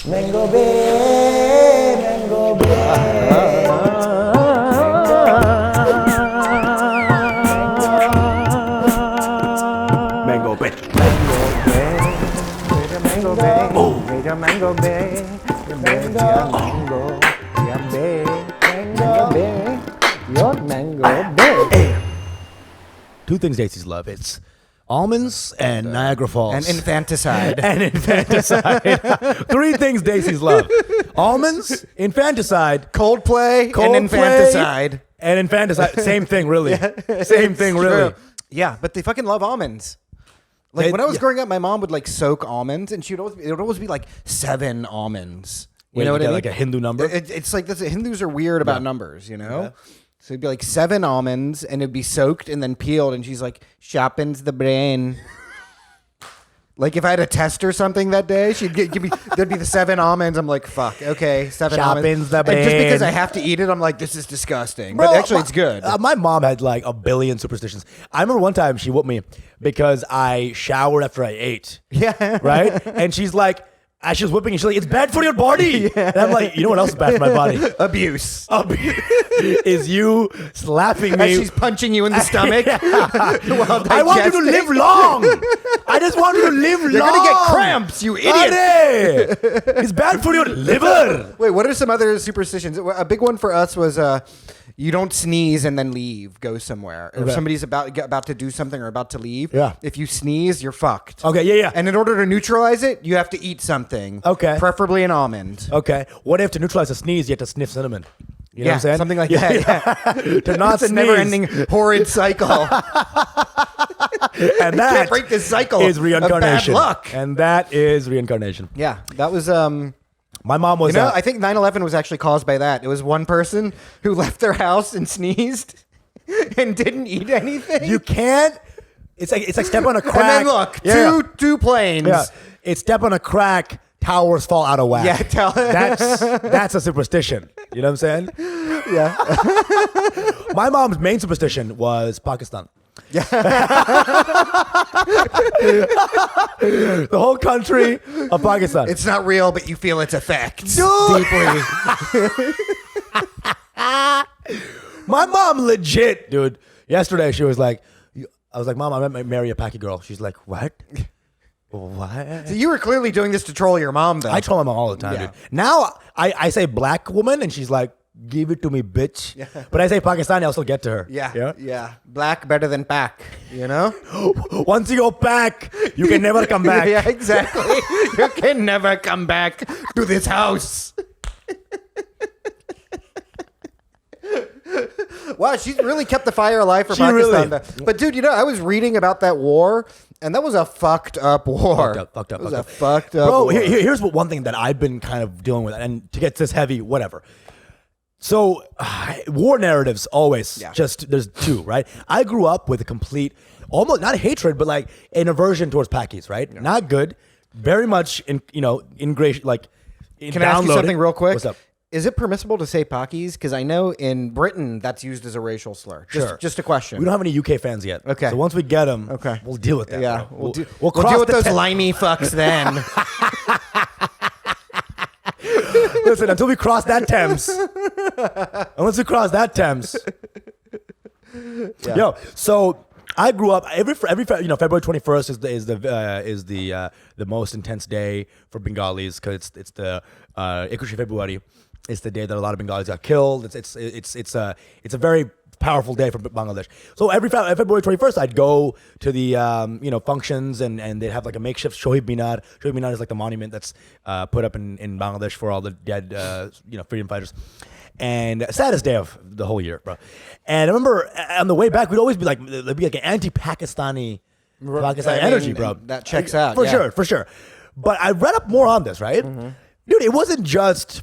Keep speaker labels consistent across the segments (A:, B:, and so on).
A: Mango Bay, Mango Bay.
B: Mango Bay.
A: Mango Bay, Mango Bay, Mango Bay, Mango Bay, your Mango Bay.
B: Two things Daisy's love. It's almonds and Niagara Falls.
C: And infanticide.
B: And infanticide. Three things Daisy's love. Almonds, infanticide,
C: Coldplay, and infanticide.
B: And infanticide. Same thing, really. Same thing, really.
C: True. Yeah, but they fucking love almonds. Like when I was growing up, my mom would like soak almonds, and it would always be like 7 almonds. You know what I mean?
B: Like a Hindu number?
C: It's like this. Hindus are weird about numbers, you know?
B: Yeah.
C: So it'd be like 7 almonds, and it'd be soaked and then peeled, and she's like, sharpens the brain. Like if I had a test or something that day, she'd give me, there'd be the 7 almonds. I'm like, fuck, okay, 7 almonds.
B: Sharpens the
C: And just because
B: brain.
C: I have to eat it, I'm like, this is disgusting.
B: Bro,
C: but actually, it's good.
B: My mom had like a billion superstitions. I remember one time she whooped me because I showered after I ate.
C: Yeah.
B: Right? And she's like, as she was whipping, she's like, it's bad for your body. Yeah. And I'm like, you know what else is bad for my body?
C: Abuse.
B: Is you slapping me.
C: As she's punching you in the stomach.
B: I want you to live long. I just want you to live long.
C: You're going to get cramps, you idiot.
B: It's bad for your liver.
C: Wait, what are some other superstitions? A big one for us was you don't sneeze and then leave, go somewhere. If somebody's about to do something or about to leave, if you sneeze, you're fucked.
B: Okay, yeah.
C: And in order to neutralize it, you have to eat something.
B: Okay.
C: Preferably an almond.
B: Okay. What if to neutralize a sneeze, you have to sniff cinnamon? You know what I'm saying?
C: Something like that. Yeah.
B: To not
C: It's a
B: sneeze.
C: never-ending horrid cycle.
B: And that
C: can't break this cycle
B: is
C: of
B: reincarnation.
C: bad luck.
B: And that is reincarnation.
C: Yeah, that was...
B: My mom was...
C: I think 9/11 was actually caused by that. It was one person who left their house and sneezed and didn't eat anything.
B: You can't... It's like step on a crack.
C: And then look, two planes.
B: Yeah. It's step on a crack, towers fall out of whack.
C: Yeah,
B: that's a superstition. You know what I'm saying?
C: Yeah.
B: My mom's main superstition was Pakistan.
C: Yeah.
B: The whole country of Pakistan.
C: It's not real, but you feel its effects
B: Dude.
C: deeply.
B: My mom legit, dude. Yesterday she was like, I was like, Mom, I might marry a Paki girl. She's like, what? What?
C: So you were clearly doing this to troll your mom, though.
B: I troll my mom all the time,
C: Yeah.
B: dude. Now I say black woman and she's like, give it to me, bitch. Yeah. But I say Pakistani, I'll still get to her.
C: Yeah. Black better than pack, you know?
B: Once you go back, you can never come back.
C: Yeah, exactly. You can never come back to this house. Wow, she's really kept the fire alive for
B: She
C: Pakistan.
B: really-
C: But dude, I was reading about that war, and that was a fucked up war.
B: Fucked up.
C: It was a fucked up
B: Bro,
C: war.
B: here's one thing that I've been kind of dealing with, and to get this heavy, whatever. So, war narratives always there's two, right? I grew up with a complete, almost not hatred, but like an aversion towards Pakis, right? Yeah. Not good, very much ingrained, like.
C: Can I ask you something real quick?
B: What's up?
C: Is it permissible to say Pakis? Because I know in Britain that's used as a racial slur. Just a question.
B: We don't have any UK fans yet.
C: Okay.
B: So once we get them,
C: Okay.
B: we'll deal with that.
C: Yeah,
B: bro.
C: we'll deal
B: cross
C: with
B: the
C: those limey fucks then.
B: Listen, until we cross that Thames. Once we cross that Thames. Yo, so I grew up every February 21st is the most intense day for Bengalis because it's the 21 February. It's the day that a lot of Bengalis got killed. It's a very powerful day for Bangladesh. So every February 21st, I'd go to the functions and they'd have like a makeshift Shohid Minar. Shohid Minar is like the monument that's put up in Bangladesh for all the dead freedom fighters. And saddest day of the whole year, bro. And I remember on the way back, we'd always be like, there'd be like an anti-Pakistani energy, bro.
C: That checks out.
B: For sure. But I read up more on this, right? Mm-hmm. Dude, it wasn't just,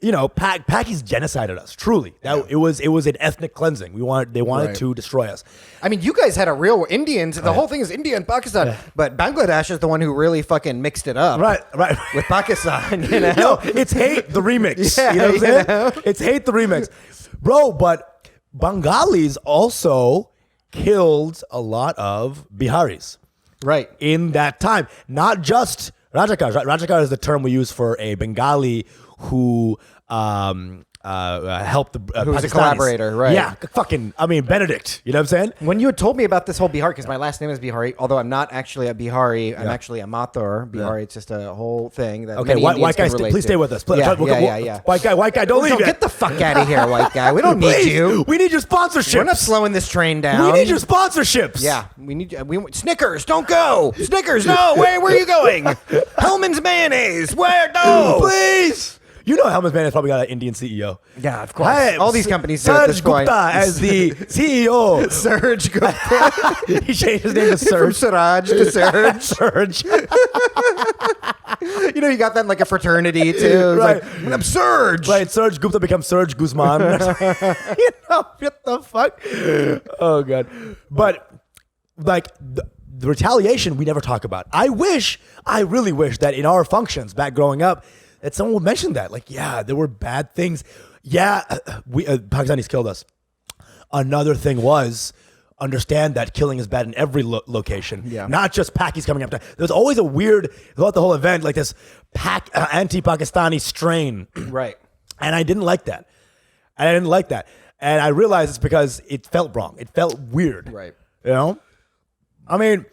B: Pakis genocided us, truly. It was an ethnic cleansing. They wanted to destroy us.
C: I mean, you guys had a real Indians. The whole thing is India and Pakistan. Yeah. But Bangladesh is the one who really fucking mixed it up.
B: Right.
C: With Pakistan, you know?
B: Yo, it's hate the remix.
C: Yeah,
B: you know what I'm saying? It's hate the remix. Bro, but Bengalis also killed a lot of Biharis.
C: Right.
B: In that time. Not just Rajakar is the term we use for a Bengali who helped the
C: Who's a
B: Pakistanis.
C: collaborator, right.
B: Yeah, Benedict. You know what I'm saying?
C: When you had told me about this whole Bihari, because my last name is Bihari, although I'm not actually a Bihari, I'm actually a Mathur. Bihari, it's just a whole thing that
B: Okay,
C: many
B: white
C: Indians
B: guy,
C: can relate
B: please
C: to.
B: stay with us.
C: Yeah.
B: White guy, don't leave
C: Don't
B: yet.
C: get the fuck out of here, white guy. We don't need
B: Please,
C: you.
B: we need your sponsorships.
C: We're not slowing this train down.
B: We need your sponsorships.
C: Yeah, we need. We want Snickers. Don't go. Snickers. No. Where are you going? Hellman's mayonnaise. Where? No.
B: Please. You know Helmut Mayonnaise probably got an Indian CEO.
C: Yeah, of course.
B: Hey,
C: All these companies do at this
B: Serge
C: point.
B: Gupta as the CEO.
C: Serge Gupta.
B: He changed his name to
C: From
B: Serge.
C: Siraj to Serge.
B: Serge.
C: You know, you got that in like a fraternity too. It's
B: Right.
C: like, I'm Serge.
B: Right, Serge Gupta becomes Serge Guzman. You know, what the fuck? Oh, God. But, like, the retaliation we never talk about. I really wish that in our functions back growing up, that someone would mention that. Like, yeah, there were bad things. Yeah, we Pakistanis killed us. Another thing was understand that killing is bad in every location.
C: Yeah.
B: Not just Pakis coming up. There's always a weird, throughout the whole event, like this anti-Pakistani strain.
C: Right.
B: And I didn't like that. And I realized it's because it felt wrong. It felt weird.
C: Right.
B: You know? I mean,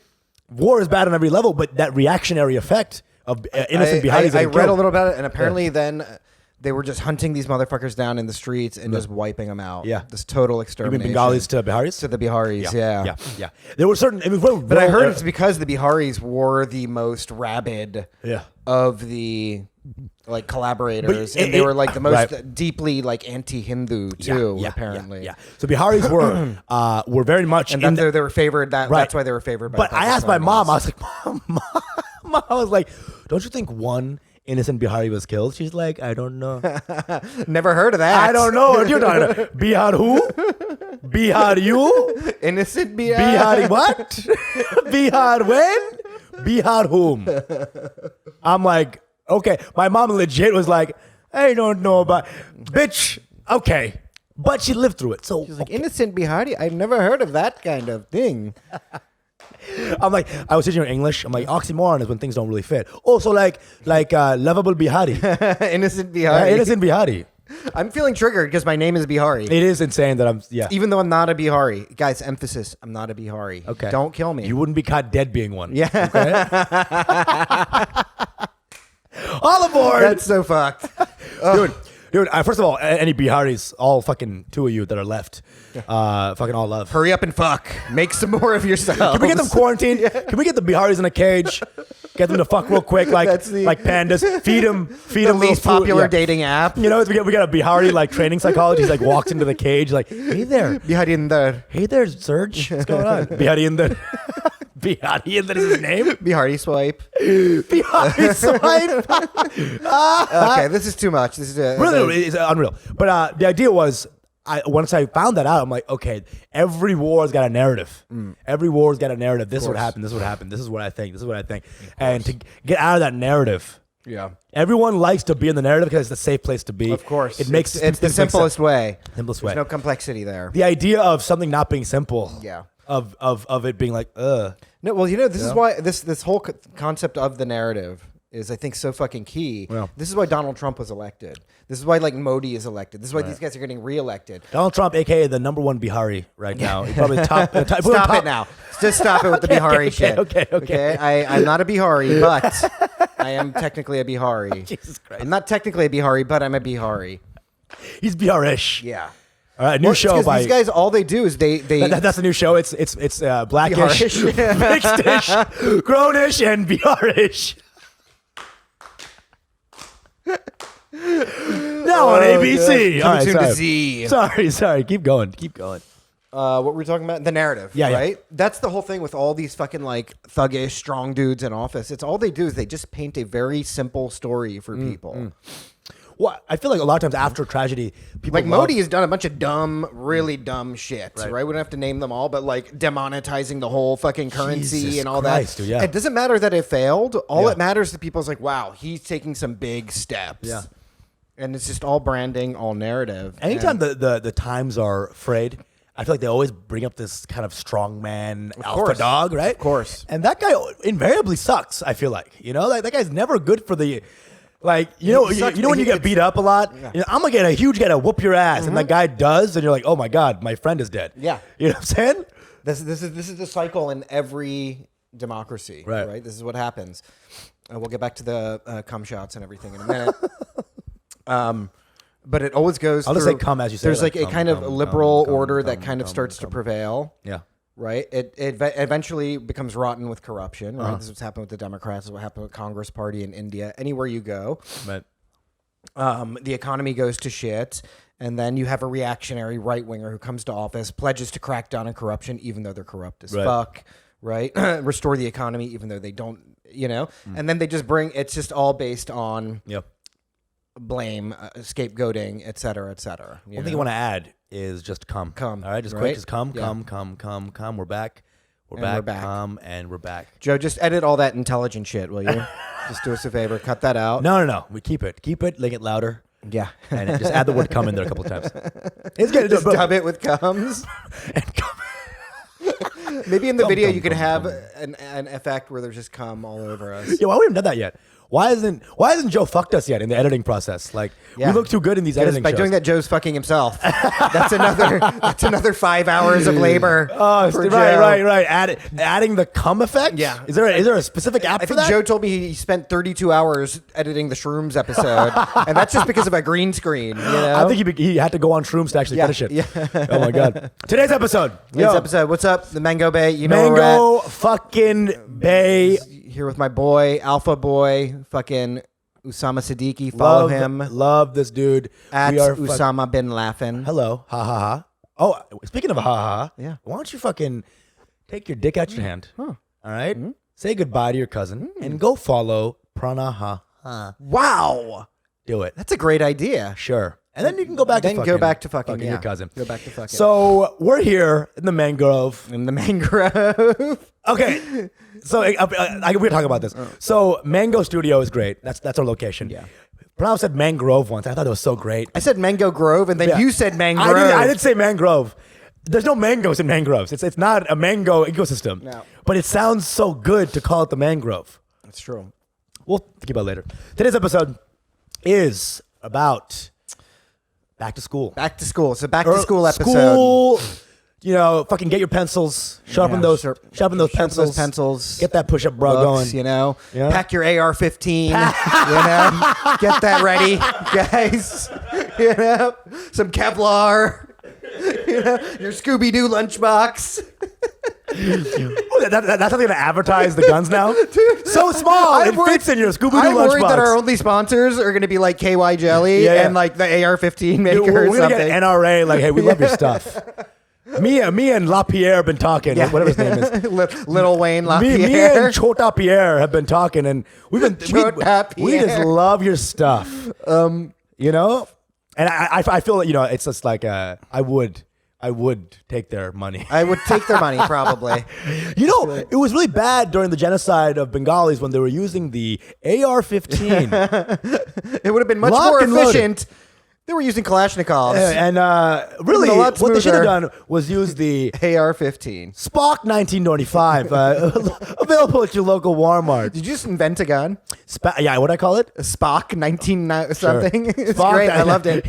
B: war is bad on every level, but that reactionary effect of innocent Biharis.
C: I read a little about it, and apparently then they were just hunting these motherfuckers down in the streets and just wiping them out.
B: Yeah.
C: This total
B: You mean
C: extermination.
B: Bengalis to Biharis?
C: To the Biharis, yeah.
B: Yeah. There were certain...
C: But I heard it's because the Biharis were the most rabid
B: Yeah.
C: of the like collaborators,
B: But
C: and they were like the most
B: right.
C: deeply like anti-Hindu too, apparently.
B: Yeah. So Biharis were very much...
C: And
B: in
C: they were favored.
B: Right.
C: That's why they were favored by
B: But I asked my
C: Pakistanis.
B: mom, I was like, Mom, I was like, don't you think one innocent Bihari was killed? She's like, I don't know.
C: Never heard of that.
B: I don't know what you're talking about. Bihar who? Bihar you?
C: Innocent Bihar.
B: Bihar what? Bihar when? Bihar whom? I'm like, okay. My mom legit was like, I don't know about... Bitch, okay. But she lived through it. So
C: She's like, innocent Bihari? I've never heard of that kind of thing.
B: I'm like, I was teaching her English. I'm like, oxymoron is when things don't really fit. Oh, so like lovable Bihari.
C: Innocent Bihari.
B: Innocent Bihari.
C: I'm feeling triggered because my name is Bihari.
B: It is insane that I'm, yeah.
C: Even though I'm not a Bihari. Guys, emphasis, I'm not a Bihari.
B: Okay.
C: Don't kill me.
B: You wouldn't be caught dead being one.
C: Yeah.
B: Okay? All aboard.
C: That's so fucked.
B: Dude, first of all, any Biharis, all fucking two of you that are left, fucking all love.
C: Hurry up and fuck. Make some more of yourself.
B: Can we get them quarantined? Can we get the Biharis in a cage? Get them to fuck real quick, like pandas. Feed them
C: The least
B: food.
C: popular
B: Yeah.
C: dating app.
B: You know, we got a Bihari like training psychologist. Like walks into the cage, like, hey there,
C: Bihari in there.
B: hey there, Serge, what's going on? Bihari in there. Bihari in there is his name.
C: Bihari swipe.
B: Bihari swipe.
C: Okay, this is too much. This is
B: Really, it's unreal. But the idea was, once I found that out, I'm like, okay, every war's got a narrative. Every war's got a narrative. This is what happened. This is what happened. This is what I think. This is what I think. And to get out of that narrative,
C: Yeah.
B: everyone likes to be in the narrative because it's a safe place to be.
C: Of course.
B: It makes
C: it's the
B: things make
C: simplest
B: sense.
C: way.
B: Simplest
C: There's
B: way.
C: no complexity there.
B: The idea of something not being simple.
C: Yeah.
B: Of it being like, ugh.
C: No, well, you know, this is why this whole concept of the narrative is, I think, so fucking key.
B: Yeah.
C: This is why Donald Trump was elected. This is why, like, Modi is elected. This is why these guys are getting reelected.
B: Donald Trump, aka the #1 Bihari right now. He probably top.
C: Stop it now. Just stop it with the Bihari shit.
B: Okay.
C: I'm not a Bihari, but I am technically a Bihari.
B: Jesus Christ.
C: I'm not technically a Bihari, but I'm a Bihari.
B: He's Biharish.
C: Yeah.
B: All right, new show by
C: these guys. All they do is they
B: that's a new show. It's blackish,
C: Biharish.
B: mixed-ish, grownish, and Biharish. Now on ABC.
C: Coming
B: All right,
C: soon to
B: sorry.
C: Z.
B: Sorry. Keep going.
C: What were we talking about? The narrative,
B: Yeah, yeah.
C: right? That's the whole thing with all these fucking like thuggish, strong dudes in office. It's all they do is they just paint a very simple story for people.
B: Well, I feel like a lot of times after tragedy, people
C: Like
B: love-
C: Modi has done a bunch of dumb, really dumb shit, right? We don't have to name them all, but like demonetizing the whole fucking currency
B: Jesus
C: and all
B: Christ,
C: that.
B: dude, yeah.
C: It doesn't matter that it failed. All
B: Yeah.
C: it matters to people is like, wow, he's taking some big steps.
B: Yeah.
C: And it's just all branding, all narrative.
B: Anytime the times are frayed, I feel like they always bring up this kind of strongman alpha
C: course.
B: dog, right?
C: Of course.
B: And that guy invariably sucks. I feel like, like that guy's never good for the. Like, you know when you get beat up a lot, I'm gonna get a huge guy to whoop your ass, and that guy does, and you're like, oh my god, my friend is dead.
C: Yeah.
B: You know what I'm saying?
C: This is the cycle in every democracy, right? This is what happens. We'll get back to the cum shots and everything in a minute. But it always goes.
B: I'll just say cum as you say.
C: There's like a kind of liberal order that
B: cum,
C: kind of starts to prevail.
B: Yeah.
C: Right. It eventually becomes rotten with corruption. Right. This is what's happened with the Democrats. This is what happened with Congress Party in India. Anywhere you go,
B: But
C: the economy goes to shit. And then you have a reactionary right winger who comes to office, pledges to crack down on corruption, even though they're corrupt as fuck. Right. Restore the economy, even though they don't. And then they just it's just all based on blame, scapegoating, et cetera, et cetera.
B: One thing you want to add is just come.
C: Come.
B: All right, just quick, just come. We're back. We're back. Come, and we're back.
C: Joe, just edit all that intelligent shit, will you? Just do us a favor. Cut that out.
B: No. We keep it. Make it louder.
C: Yeah.
B: And just add the word come in there a couple of times. It's good.
C: Just dub it with comes.
B: And come.
C: Maybe in the video you could have an effect where there's just cum all over us.
B: Yeah, why we haven't done that yet? Why hasn't Joe fucked us yet in the editing process? Like we look too good in these editing
C: by
B: shows.
C: doing that, Joe's fucking himself. That's another 5 hours of labor.
B: Oh,
C: for
B: right.
C: Joe.
B: Adding the cum effect.
C: Yeah.
B: Is there a specific app
C: I
B: for
C: think
B: that?
C: Joe told me he spent 32 hours editing the Shrooms episode, and that's just because of a green screen.
B: I think he had to go on shrooms to actually finish it.
C: Yeah.
B: Oh my god. Today's episode.
C: What's up? The Mango Bay. You know where we're
B: Mango fucking Bay.
C: at. Here with my boy, Alpha Boy, fucking Usama Siddiqui. Follow him
B: Love this dude.
C: at Usama bin Laughin.
B: Hello. Ha ha ha. Oh, speaking of ha ha ha.
C: Yeah.
B: Why don't you fucking take your dick out your hand? All right. Say goodbye to your cousin and go follow Prana Ha Ha.
C: Wow,
B: Do it.
C: that's a great idea.
B: Sure. And then you can go back
C: Then
B: to
C: go back to fucking
B: your cousin.
C: Go back to fucking.
B: So we're here in the mangrove.
C: in the mangrove.
B: Okay. So we're talking about this. So Mango Studio is great. That's our location.
C: Yeah.
B: Pranav said mangrove once. I thought it was so great.
C: I said Mango Grove, and then
B: Yeah.
C: you said mangrove.
B: I did say mangrove. There's no mangoes in mangroves. It's not a mango ecosystem.
C: No.
B: But it sounds so good to call it the mangrove.
C: That's true.
B: We'll think about it later. Today's episode is about back to school.
C: Back to school. So back to school episode.
B: School, fucking get your pencils, sharpen
C: Yeah,
B: those
C: sharpen
B: pencils.
C: pencils.
B: Get that push-up bra
C: books,
B: going. Yeah.
C: Pack your AR-15, get that ready, guys. Some Kevlar, your Scooby-Doo lunchbox.
B: Oh, that's how they're gonna advertise the guns now. So small, it fits in your Scooby-Doo
C: I'm worried
B: lunchbox.
C: that our only sponsors are going to be like KY Jelly and like the AR-15 maker
B: Dude,
C: or
B: we're gonna
C: something.
B: get NRA. Like, hey, we love your stuff. Me and LaPierre have been talking. Whatever his name is.
C: Little Wayne
B: Me
C: LaPierre.
B: and Chota Pierre have been talking, and we
C: Chota
B: we just
C: Pierre.
B: love your stuff. And I feel that it's just like I would take their money.
C: I would take their money probably.
B: It was really bad during the genocide of Bengalis when they were using the AR-15.
C: It would have been much
B: Lock
C: more
B: and loaded.
C: efficient. They were using Kalashnikovs.
B: And really,
C: a lot
B: what they should have
C: smoother.
B: done was use the
C: AR-15.
B: Spock 1995, available at your local Walmart.
C: Did you just invent a gun?
B: What'd I call it?
C: A Spock 19 something. It's
B: Spock,
C: great. I loved it.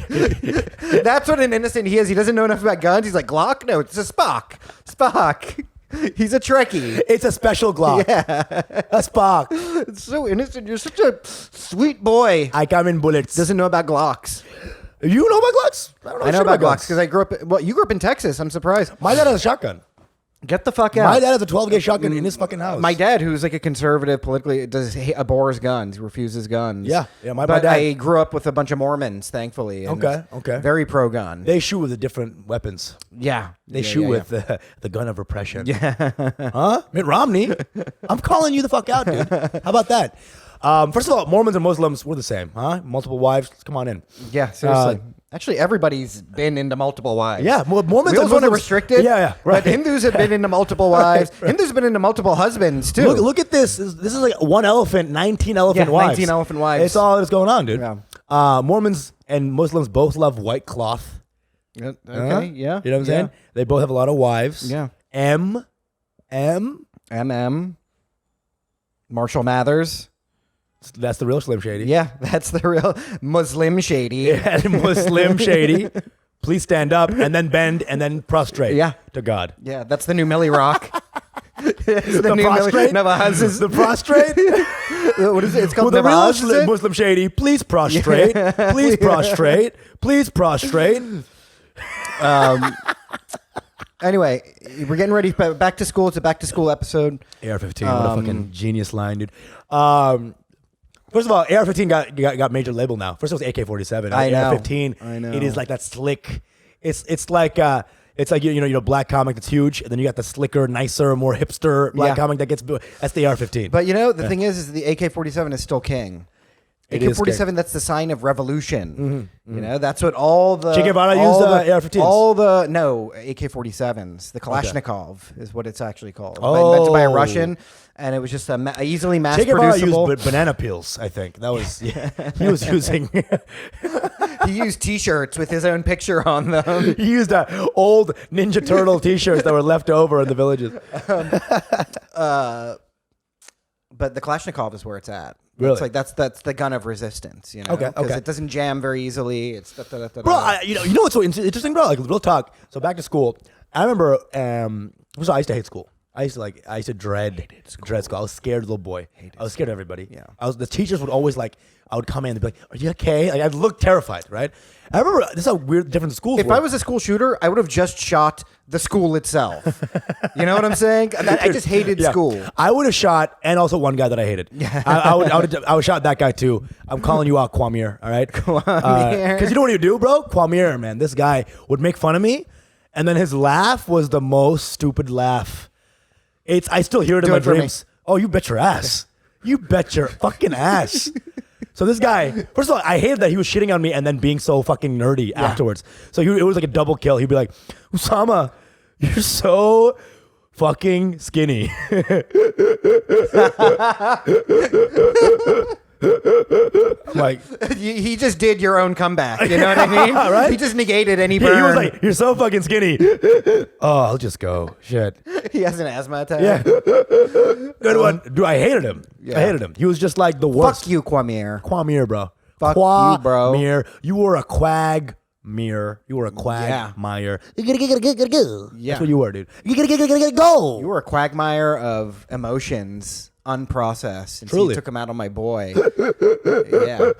C: That's what an innocent he is. He doesn't know enough about guns. He's like, Glock? No, it's a Spock. Spock. He's a Trekkie.
B: It's a special Glock.
C: Yeah.
B: A Spock.
C: It's so innocent. You're such a sweet boy.
B: I come in bullets.
C: Doesn't know about Glocks.
B: You know about Glocks? don't
C: I know
B: shit
C: about Glocks
B: guns.
C: because I grew up. Well, you grew up in Texas. I'm surprised.
B: My dad has a shotgun.
C: Get the fuck out.
B: My dad has a 12-gauge shotgun in his fucking house.
C: My dad, who's like a conservative, politically abhors guns, refuses guns.
B: Yeah, my
C: but
B: dad.
C: I grew up with a bunch of Mormons, thankfully. and
B: Okay.
C: Very pro-gun.
B: They shoot with the different weapons.
C: Yeah,
B: They shoot with the gun of repression. Yeah. Huh? Mitt Romney? I'm calling you the fuck out, dude. How about that? First of all, Mormons and Muslims, we're the same, huh? Multiple wives, come on in.
C: Yeah, seriously. Actually, everybody's been into multiple wives.
B: Yeah, Mormons
C: we
B: and
C: always want to
B: Muslims.
C: restrict it.
B: Yeah, right.
C: But Hindus have been into multiple wives. Hindus have been into multiple husbands, too.
B: Look at this. This is like one elephant, 19 elephant wives.
C: 19 elephant wives.
B: It's all that's going on, dude.
C: Yeah.
B: Mormons and Muslims both love white cloth.
C: Okay, yeah.
B: You know what I'm saying? They both have a lot of wives.
C: Yeah.
B: M.
C: Marshall Mathers.
B: That's the real Slim Shady.
C: Yeah, that's the real Muslim Shady.
B: Yeah, Muslim Shady. Please stand up and then bend and then prostrate.
C: Yeah.
B: To God.
C: Yeah, that's the new Millie Rock. It's
B: The prostrate? The prostrate?
C: What is it? It's called
B: Well, the real
C: Navaz, is it?
B: Muslim Shady, please prostrate. Please prostrate. Please prostrate.
C: Anyway, we're getting ready. Back to school. It's a back to school episode.
B: AR-15, what a fucking genius line, dude. First of all, AR-15 got major label now. First it was AK-47.
C: I know.
B: AR-15.
C: I know.
B: It is like that slick. It's like you know black comic that's huge, and then you got the slicker, nicer, more hipster black comic that gets. That's the AR-15.
C: But you know the thing is the AK-47 is still king.
B: It is
C: AK-47,
B: king.
C: that's the sign of revolution. You know, that's what all the
B: Che Guevara used AR-15s.
C: All the AK-47s, the Kalashnikov is what it's actually called.
B: Oh.
C: Invented by a Russian, and it was just a easily mass
B: Che Guevara
C: producible.
B: used banana peels. I think that was he was using.
C: He used T-shirts with his own picture on them.
B: He used old Ninja Turtle T-shirts that were left over in the villages.
C: But the Kalashnikov is where it's at.
B: Really?
C: It's like that's the gun of resistance, you know.
B: Okay,
C: Because
B: okay.
C: it doesn't jam very easily. It's
B: Bro, you know what's so interesting, bro? Like real talk. So back to school. I remember. First of all, I used to hate school. I used to dread school. I was scared little boy. I was scared of everybody.
C: Yeah.
B: The teachers would always I would come in and be like, "Are you okay?" Like I'd look terrified, right? I remember this is how weird different schools
C: If
B: were.
C: I was a school shooter, I would have just shot the school itself. You know what I'm saying? I just hated school.
B: I would have shot, and also one guy that I hated. I would shot that guy too. I'm calling you out, Kwamir. All right,
C: Kwamir.
B: Because you know what he would do, bro? Kwamir, man, this guy would make fun of me, and then his laugh was the most stupid laugh. I still hear it in
C: Do
B: my
C: it for me.
B: dreams. Oh, you bet your ass. You bet your fucking ass. So this guy, first of all, I hated that he was shitting on me and then being so fucking nerdy afterwards. So it was like a double kill. He'd be like, Usama, you're so fucking skinny. I'm like,
C: He just did your own comeback. You know what I mean?
B: Right?
C: He just negated any
B: he
C: burn.
B: was like, you're so fucking skinny. Oh, I'll just go. Shit.
C: He has an asthma attack.
B: Yeah. Good one. Dude, I hated him.
C: Yeah.
B: I hated him. He was just like the worst.
C: Fuck you, Kwamir.
B: Kwamir, bro.
C: Fuck you, bro.
B: Kwamir. You were a quagmire. You were a quagmire. You gotta go.
C: Yeah.
B: That's what you were, dude. You gotta go.
C: You were a quagmire of emotions, unprocessed. And so
B: Truly.
C: you took him out on my boy. Yeah.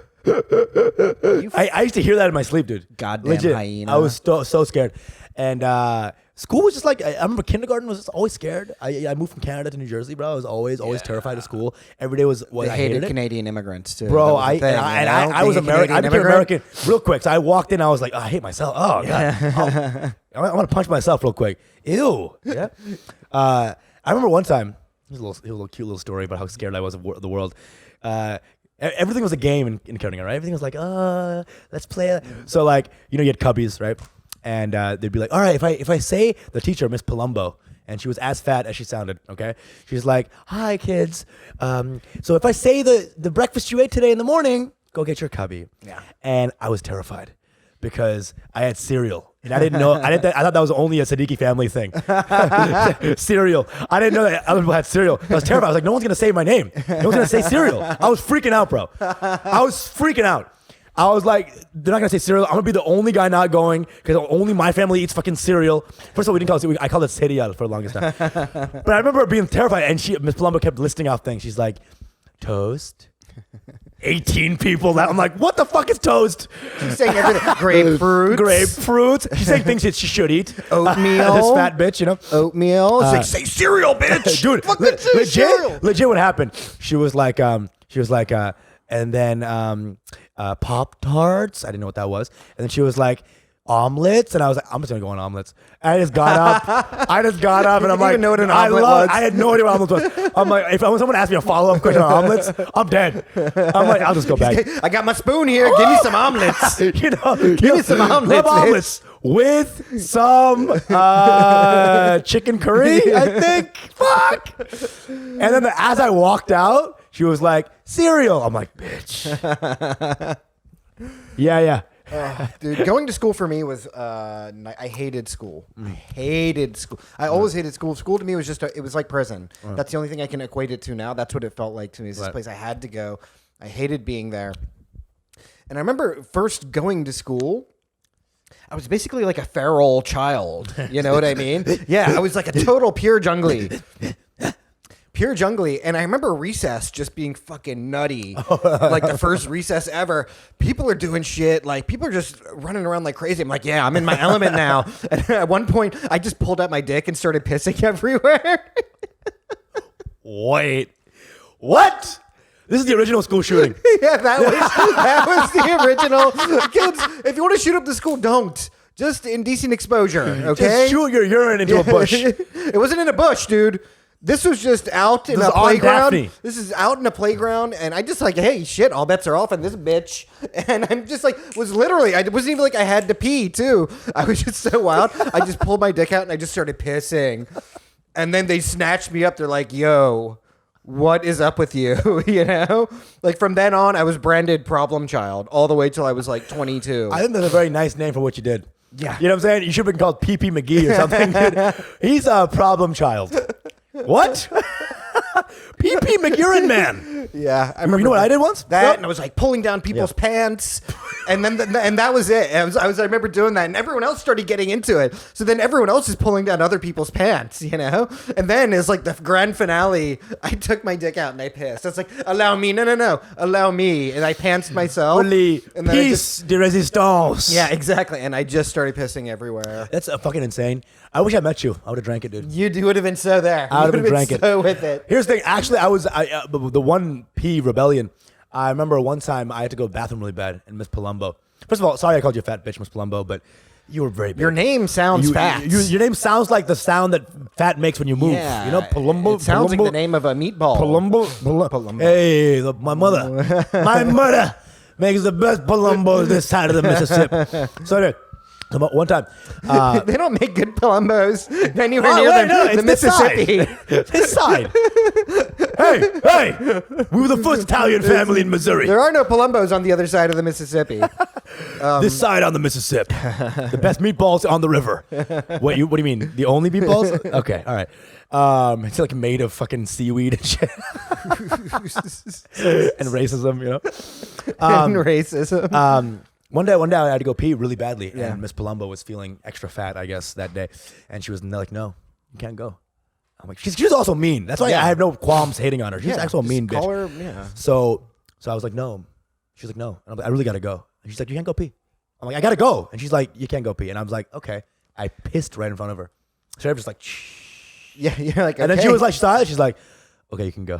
B: I used to hear that in my sleep, dude.
C: Goddamn
B: Legit.
C: hyena.
B: I was so scared. And school was just like, I remember kindergarten was just always scared. I moved from Canada to New Jersey, bro. I was always terrified of school. Every day was what
C: They
B: I
C: hated
B: hated it.
C: Canadian immigrants too.
B: Bro,
C: That was the thing,
B: I was
C: Being a
B: American. I
C: Canadian
B: became
C: immigrant.
B: American real quick. So I walked in, I was like, oh, I hate myself. Oh god, I want to punch myself real quick. Ew. Yeah. I remember one time. Here's a little cute little story about how scared I was of the world. Everything was a game in kindergarten, right? Everything was like, let's play. So like, you had cubbies, right? And they'd be like, all right, if I say the teacher, Miss Palumbo, and she was as fat as she sounded, okay? She's like, hi, kids. So if I say the breakfast you ate today in the morning, go get your cubby.
C: Yeah.
B: And I was terrified because I had cereal. And I didn't know, I thought that was only a Siddiqui family thing. Cereal. I didn't know that other people had cereal. I was terrified. I was like, no one's going to say my name. No one's going to say cereal. I was freaking out, bro. I was freaking out. I was like, they're not going to say cereal. I'm going to be the only guy not going because only my family eats fucking cereal. First of all, we didn't call it, I called it cereal for the longest time. But I remember being terrified. And Miss Palumbo kept listing out things. She's like, toast. 18 people. I'm like, what the fuck is toast?
C: She's saying everything. Grapefruit.
B: She's saying things that she should eat.
C: Oatmeal.
B: This fat bitch,
C: Oatmeal. She's like, say cereal, bitch.
B: Dude,
C: Fucking say cereal.
B: legit what happened. She was like, and then Pop-Tarts. I didn't know what that was. And then she was like, omelets, and I was like, I'm just gonna go on omelets. And I just got up. And I'm
C: didn't
B: like,
C: even know what an omelet was.
B: I had no idea what omelets was. I'm like, if someone asked me a follow-up question on omelets, I'm dead. I'm like, I'll just go back.
C: I got my spoon here. Give me some omelets.
B: Give
C: me some omelets,
B: Love omelets with some chicken curry, I think. Fuck. And then as I walked out, she was like, cereal. I'm like, bitch. Yeah.
C: Dude, going to school for me was I hated school. I hated school. I always hated school. School to me was it was like prison. That's the only thing I can equate it to now. That's what it felt like to me. It's this place I had to go. I hated being there. And I remember first going to school, I was basically like a feral child. You know what I mean? Yeah, I was like a total pure jungly. Pure jungly. And I remember recess just being fucking nutty. Like the first recess ever. People are doing shit. Like people are just running around like crazy. I'm like, yeah, I'm in my element now. And at one point, I just pulled out my dick and started pissing everywhere.
B: Wait. What? This is the original school shooting.
C: Yeah, that was the original. Kids, if you want to shoot up the school, don't. Just indecent exposure, okay?
B: Just shoot your urine into a bush.
C: It wasn't in a bush, dude. This was just out in
B: This
C: a
B: is on
C: playground.
B: Daphne.
C: This is out in a playground, and I just like, hey, shit, all bets are off on this bitch. And I'm just like, I wasn't even like I had to pee, too. I was just so wild. I just pulled my dick out, and I just started pissing. And then they snatched me up. They're like, yo, what is up with you? You know? Like, from then on, I was branded problem child all the way till I was like 22.
B: I think that's a very nice name for what you did.
C: Yeah.
B: You know what I'm saying? You should have been called Pee McGee or something, dude. He's a problem child. What? Pee McUrine Man.
C: Yeah, I
B: You know what I did once?
C: That, and I was like pulling down people's pants, and then and that was it. I remember doing that, and everyone else started getting into it. So then everyone else is pulling down other people's pants, you know. And then it's like the grand finale. I took my dick out and I pissed. It's like, allow me, no, allow me, and I pantsed myself.
B: Only
C: and then
B: piece de resistance.
C: yeah, exactly. And I just started pissing everywhere.
B: That's fucking insane. I wish I met you. I would have drank it, dude.
C: You would have been so there.
B: I would have
C: been
B: drank it.
C: so with it.
B: Here's the thing. Actually, the one pee rebellion. I remember one time I had to go to the bathroom really bad and Miss Palumbo. First of all, sorry I called you a fat bitch, Miss Palumbo, but you were very big.
C: Your name sounds fat.
B: Your name sounds like the sound that fat makes when you move.
C: Yeah,
B: You know, Palumbo.
C: It sounds
B: Palumbo,
C: like the name of a meatball.
B: Palumbo. Hey, my mother makes the best Palumbos this side of the Mississippi. So anyway, about one time,
C: They don't make good Palumbos anywhere near the
B: it's
C: Mississippi.
B: This side. hey, we were the first Italian family in Missouri.
C: There are no Palumbos on the other side of the Mississippi.
B: This side on the Mississippi. The best meatballs on the river. What do you mean? The only meatballs? Okay, all right. It's like made of fucking seaweed and shit. And racism, you know?
C: And racism.
B: One day I had to go pee really badly,
C: Yeah.
B: and Miss Palumbo was feeling extra fat, I guess, that day, and she was like, "No, you can't go." I'm like, she was also mean. That's why I have no qualms hating on her. She's actually a mean bitch.
C: Call her, yeah.
B: So I was like, "No." She's like, "No." And I'm like, "I really gotta go." And she's like, "You can't go pee." I'm like, "I gotta go." And she's like, "You can't go pee." And I was like, "Okay." I pissed right in front of her. So I was like, "Shh."
C: Yeah, you're like,
B: And then she was like, she saw it. She's like, "Okay, you can go."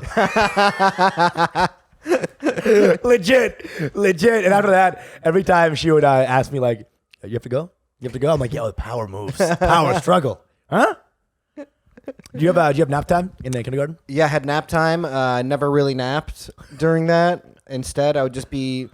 B: legit. And after that, every time she would ask me like, "You have to go? You have to go?" I'm like, "Yo, the power moves, power struggle, huh?" Do you have nap time in the kindergarten?
C: Yeah, I had nap time. Never really napped during that. Instead, I would just be...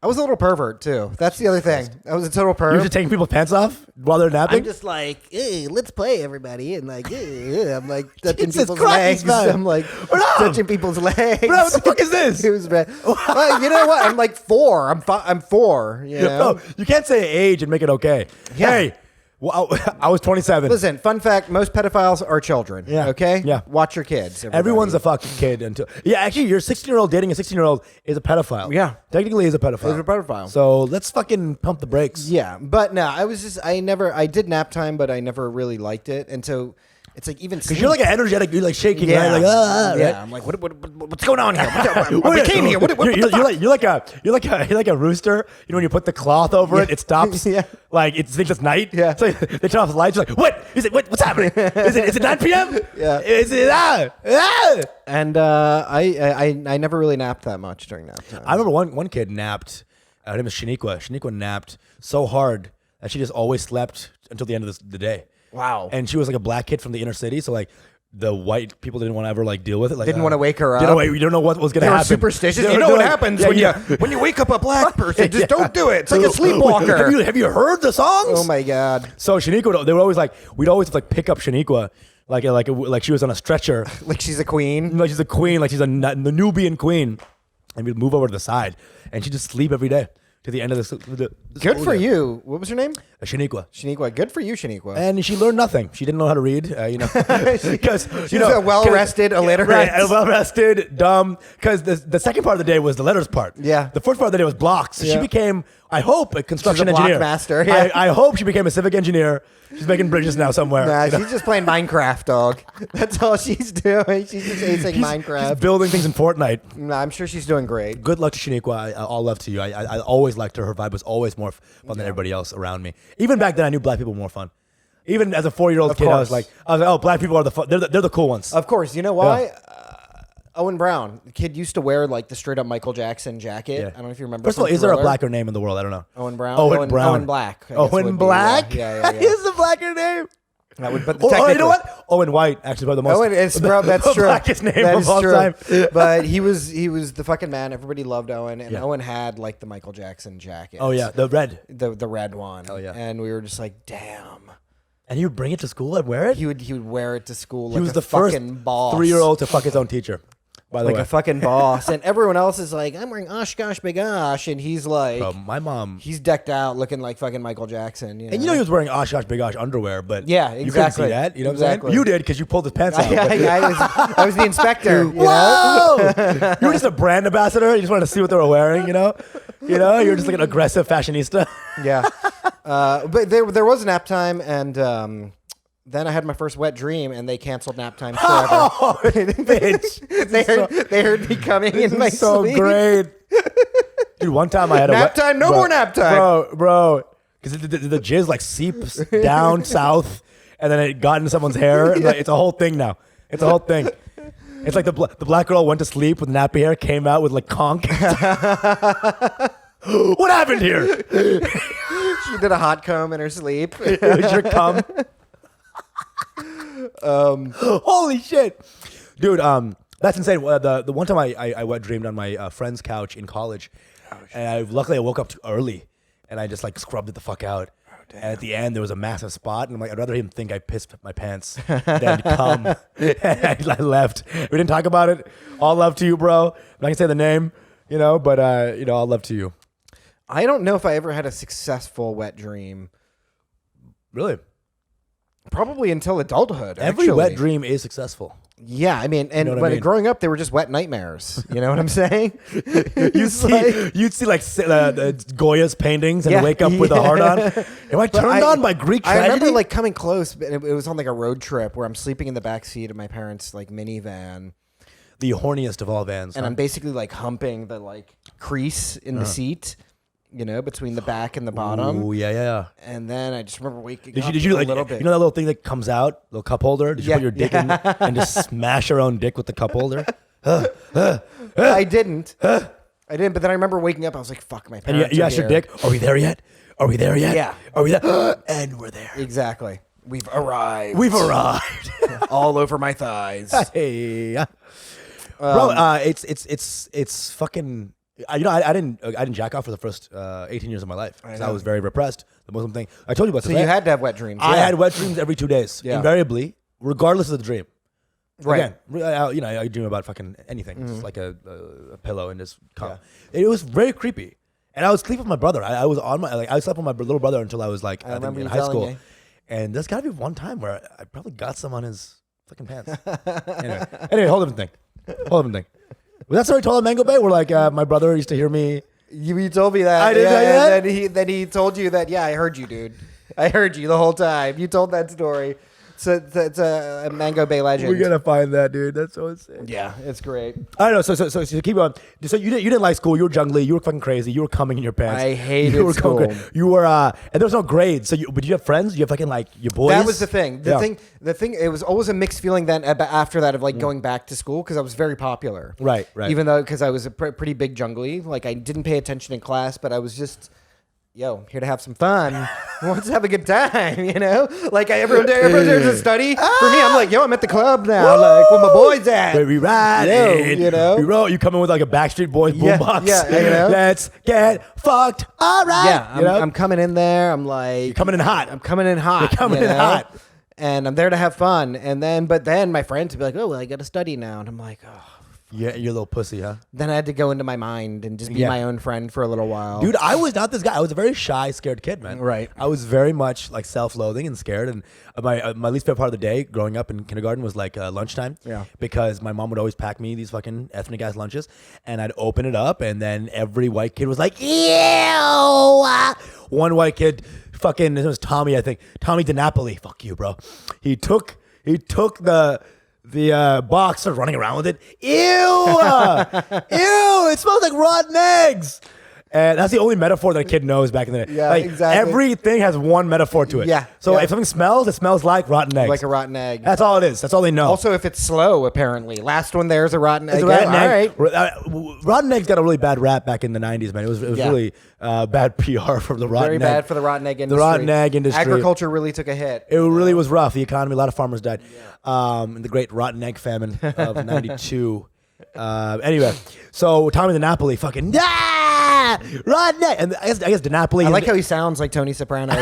C: I was a little pervert, too. That's the other thing. I was a total
B: You were
C: perv.
B: just taking people's pants off while they're napping?
C: I'm just like, hey, let's play, everybody. And like, I'm like touching
B: Jesus
C: people's
B: Christ,
C: legs.
B: man.
C: I'm like
B: Bro.
C: touching people's legs.
B: Bro, what the fuck is this?
C: It was bad. Well, you know what? I'm like 4. I'm 4. You know?
B: No, you can't say age and make it okay.
C: Yeah.
B: Hey, well, I was 27.
C: Listen, fun fact, most pedophiles are children.
B: Yeah.
C: Okay?
B: Yeah.
C: Watch your kids. Everybody.
B: Everyone's a fucking kid until actually your 16-year-old dating a 16-year-old is a pedophile.
C: Yeah.
B: Technically is a pedophile.
C: Is a pedophile.
B: So let's fucking pump the brakes.
C: Yeah, but no, I did nap time, but I never really liked it. And so it's like even
B: Because you're like an energetic, you're like shaking,
C: yeah,
B: right? Like,
C: yeah.
B: right?
C: I'm like, what's going on here? We came here. What the fuck?
B: You're like a rooster. You know when you put the cloth over it, it stops.
C: Yeah.
B: Like it thinks it's night.
C: Yeah.
B: So they turn off the lights. You're like, what is it? What's happening? Is it 9 p.m.?
C: Yeah.
B: Is it
C: And I never really napped that much during nap time.
B: I remember one kid napped. Her name is Shaniqua. Shaniqua napped so hard that she just always slept until the end of the day.
C: Wow.
B: And she was like a black kid from the inner city, so like the white people didn't want to ever like deal with it. Like
C: Didn't want to wake her up.
B: You don't know what was going to
C: They were
B: happen.
C: superstitious.
B: They're
C: You know what
B: like-
C: happens
B: yeah,
C: when you wake up a black person. Just
B: Yeah.
C: don't do it. It's like a sleepwalker.
B: Have you heard the songs?
C: Oh my god.
B: So Shaniqua, they were always like, we'd always like pick up Shaniqua like she was on a stretcher,
C: Like she's a queen.
B: like she's a queen, like she's the Nubian queen, and we'd move over to the side, and she'd just sleep every day. to the end of the
C: Good
B: school
C: for
B: year.
C: you. What was her name?
B: Shaniqua.
C: Shaniqua. Good for you, Shaniqua.
B: And she learned nothing. She didn't know how to read, because
C: She's a well-rested, illiterate.
B: Right, well-rested, dumb. Because the second part of the day was the letters part.
C: Yeah.
B: The first part of the day was blocks. So she
C: Yeah.
B: became, I hope, a construction
C: She's a block
B: engineer.
C: master, yeah.
B: I hope she became a civic engineer. She's making bridges now somewhere.
C: Nah,
B: you know?
C: she's just playing Minecraft, dog. That's all she's doing. She's just acing Minecraft.
B: She's building things in Fortnite.
C: Nah, I'm sure she's doing great.
B: Good luck to Shaniqua. All love to you. I always liked her. Her vibe was always more fun than everybody else around me. Even back then, I knew black people were more fun. Even as a 4-year-old kid, I was like, oh, black people are the fun. They're the cool ones.
C: Of course. You know why? Owen Brown, the kid used to wear like the straight up Michael Jackson jacket.
B: Yeah.
C: I don't know if you remember.
B: First of all,
C: from
B: is there a
C: Thriller.
B: blacker name in the world? I don't know.
C: Owen Brown?
B: Owen Brown.
C: Owen Black. I guess would
B: Owen
C: be,
B: Black?
C: Yeah.
B: Is the blacker name?
C: That would, but
B: Oh, you
C: technically-
B: know what? Owen White, actually, probably the most.
C: Owen, it's, bro, that's
B: the
C: true.
B: blackest name
C: That
B: of
C: is
B: all
C: true.
B: time.
C: But he was the fucking man. Everybody loved Owen, and
B: Yeah.
C: Owen had like the Michael Jackson jacket.
B: Oh yeah, the red.
C: the red one.
B: Hell yeah.
C: And we were just like, damn.
B: And you would bring it to school and wear it?
C: He would wear it to school.
B: He
C: like
B: was
C: a
B: the first
C: fucking boss.
B: 3-year-old to fuck his own teacher. By the
C: Like
B: way,
C: a fucking boss, and everyone else is like, I'm wearing Oshkosh Bagosh, and he's like,
B: bro, my mom.
C: he's decked out looking like fucking Michael Jackson.
B: And you know he was wearing Oshkosh Bigosh underwear, but
C: Yeah,
B: you couldn't see
C: exactly.
B: that. You know what I'm
C: Exactly.
B: saying? You did because you pulled his pants out. but-
C: I was the inspector. You know?
B: Whoa! You were just a brand ambassador. You just wanted to see what they were wearing. You know, you were just like an aggressive fashionista.
C: Yeah. But there was nap time, and then I had my first wet dream, and they canceled nap time forever.
B: Oh, bitch!
C: they heard me coming in my
B: so
C: sleep.
B: great, dude. One time I had
C: Nap
B: a wet,
C: time, no
B: bro,
C: more nap time.
B: bro. Because the jizz like seeps down south, and then it got into someone's hair. And, like, it's a whole thing now. It's a whole thing. It's like the black girl went to sleep with nappy hair, came out with like conch. What happened here?
C: She did a hot comb in her sleep.
B: It was your cum. Holy shit, dude. That's insane. The one time I wet dreamed on my friend's couch in college, and luckily I woke up too early, and I just like scrubbed it the fuck out. And at the end there was a massive spot, and I'm like, I'd rather him think I pissed my pants than cum. And I left. We didn't talk about it. All love to you, bro. I'm not gonna say the name, but all love to you.
C: I don't know if I ever had a successful wet dream.
B: Really,
C: Probably until adulthood.
B: every
C: actually.
B: wet dream is successful.
C: Yeah, I mean,
B: know what I
C: but
B: mean?
C: growing up, they were just wet nightmares. You know what I'm saying?
B: You'd see like Goya's paintings and
C: Yeah,
B: wake up with a heart on. Am I turned on by Greek tragedy?
C: I remember like coming close, but it was on like a road trip where I'm sleeping in the back seat of my parents' like minivan,
B: the horniest of all vans.
C: and
B: huh?
C: I'm basically like humping the like crease in the seat, between the back and the bottom.
B: Ooh, yeah.
C: And then I just remember waking
B: Did
C: up
B: you
C: a
B: like
C: little bit.
B: you know that little thing that comes out, little cup holder? Did you
C: Yeah,
B: put your dick in and just smash your own dick with the cup holder?
C: I didn't. But then I remember waking up. I was like, "Fuck, my
B: And
C: parents."
B: you
C: are
B: asked your
C: here.
B: dick, "Are we there yet? Are we there yet?
C: Yeah.
B: Are we there?" And we're there.
C: Exactly. We've arrived.
B: We've arrived.
C: all over my thighs.
B: Hey, bro, it's fucking. I didn't jack off for the first 18 years of my life. 'Cause I was very repressed. The Muslim thing. I told you about
C: So
B: this.
C: you
B: right?
C: had to have wet dreams.
B: I
C: yeah.
B: had wet dreams every 2 days,
C: Yeah.
B: invariably, regardless of the dream.
C: Right.
B: Again, I dream about fucking anything, just like a pillow and just come. It was very creepy, and I would sleep with my brother. I slept with my little brother until I was like I think
C: remember
B: in
C: you
B: high
C: telling
B: school,
C: me.
B: and there's got to be one time where I probably got some on his fucking pants. anyway, whole different thing. Was that story told at Mango Bay? Where like my brother used to hear me.
C: You told me that.
B: I did tell you that?
C: And then he told you that. Yeah, I heard you, dude. I heard you the whole time. You told that story. So it's a Mango Bay legend.
B: We gotta find that, dude. That's so insane.
C: Yeah, it's great.
B: I don't know. So keep on. So you didn't like school. You were jungly. You were fucking crazy. You were coming in your pants.
C: I hated
B: you were
C: school.
B: You were and there was no grades. But you have friends. You have fucking like your boys.
C: That was the thing.
B: Yeah.
C: The thing. It was always a mixed feeling then after that of like going back to school because I was very popular.
B: Right.
C: Even though because I was a pretty big jungly, like I didn't pay attention in class, but I was just. Here to have some fun. Let's have a good time, Like everyone there to study. For me, I'm like, I'm at the club now. Like, where my boys at?
B: Where we ride, We roll. You come in with like a Backstreet Boys boombox.
C: Yeah,
B: Let's get fucked. All right.
C: Yeah, I'm coming in there. I'm like,
B: You're coming in hot.
C: I'm coming in hot.
B: You're coming in hot.
C: And I'm there to have fun. But then my friends would be like, oh, well, I got to study now. And I'm like, oh,
B: Yeah, you're a little pussy, huh?
C: Then I had to go into my mind and just be my own friend for a little while.
B: Dude, I was not this guy. I was a very shy, scared kid, man.
C: Right.
B: I was very much like self-loathing and scared. And my least favorite part of the day growing up in kindergarten was like lunchtime.
C: Yeah.
B: Because my mom would always pack me these fucking ethnic ass lunches, and I'd open it up, and then every white kid was like, "Ew!" One white kid, fucking, his name was Tommy, I think. Tommy DiNapoli. Fuck you, bro. He took the box, started running around with it. Ew! Ew! It smells like rotten eggs. And that's the only metaphor that a kid knows back in the day.
C: Yeah,
B: like,
C: exactly.
B: Everything has one metaphor to it.
C: Yeah,
B: So
C: yeah.
B: if something smells, it smells like rotten eggs.
C: Like a rotten egg.
B: That's all it is. That's all they know.
C: Also, if it's slow, apparently. Last one there's a rotten egg.
B: It's a rotten
C: All
B: egg.
C: right.
B: Rotten eggs got a really bad rap back in the 90s, man. It was
C: Yeah.
B: really bad PR for the rotten
C: Very
B: egg.
C: bad for the rotten egg industry.
B: The rotten egg industry.
C: Agriculture really took a hit.
B: It really was rough. The economy, a lot of farmers died. In the great rotten egg famine of 92. Anyway, so Tommy the Napoli fucking, rotten egg. And I guess the Napoli.
C: I like how he sounds like Tony Soprano, too.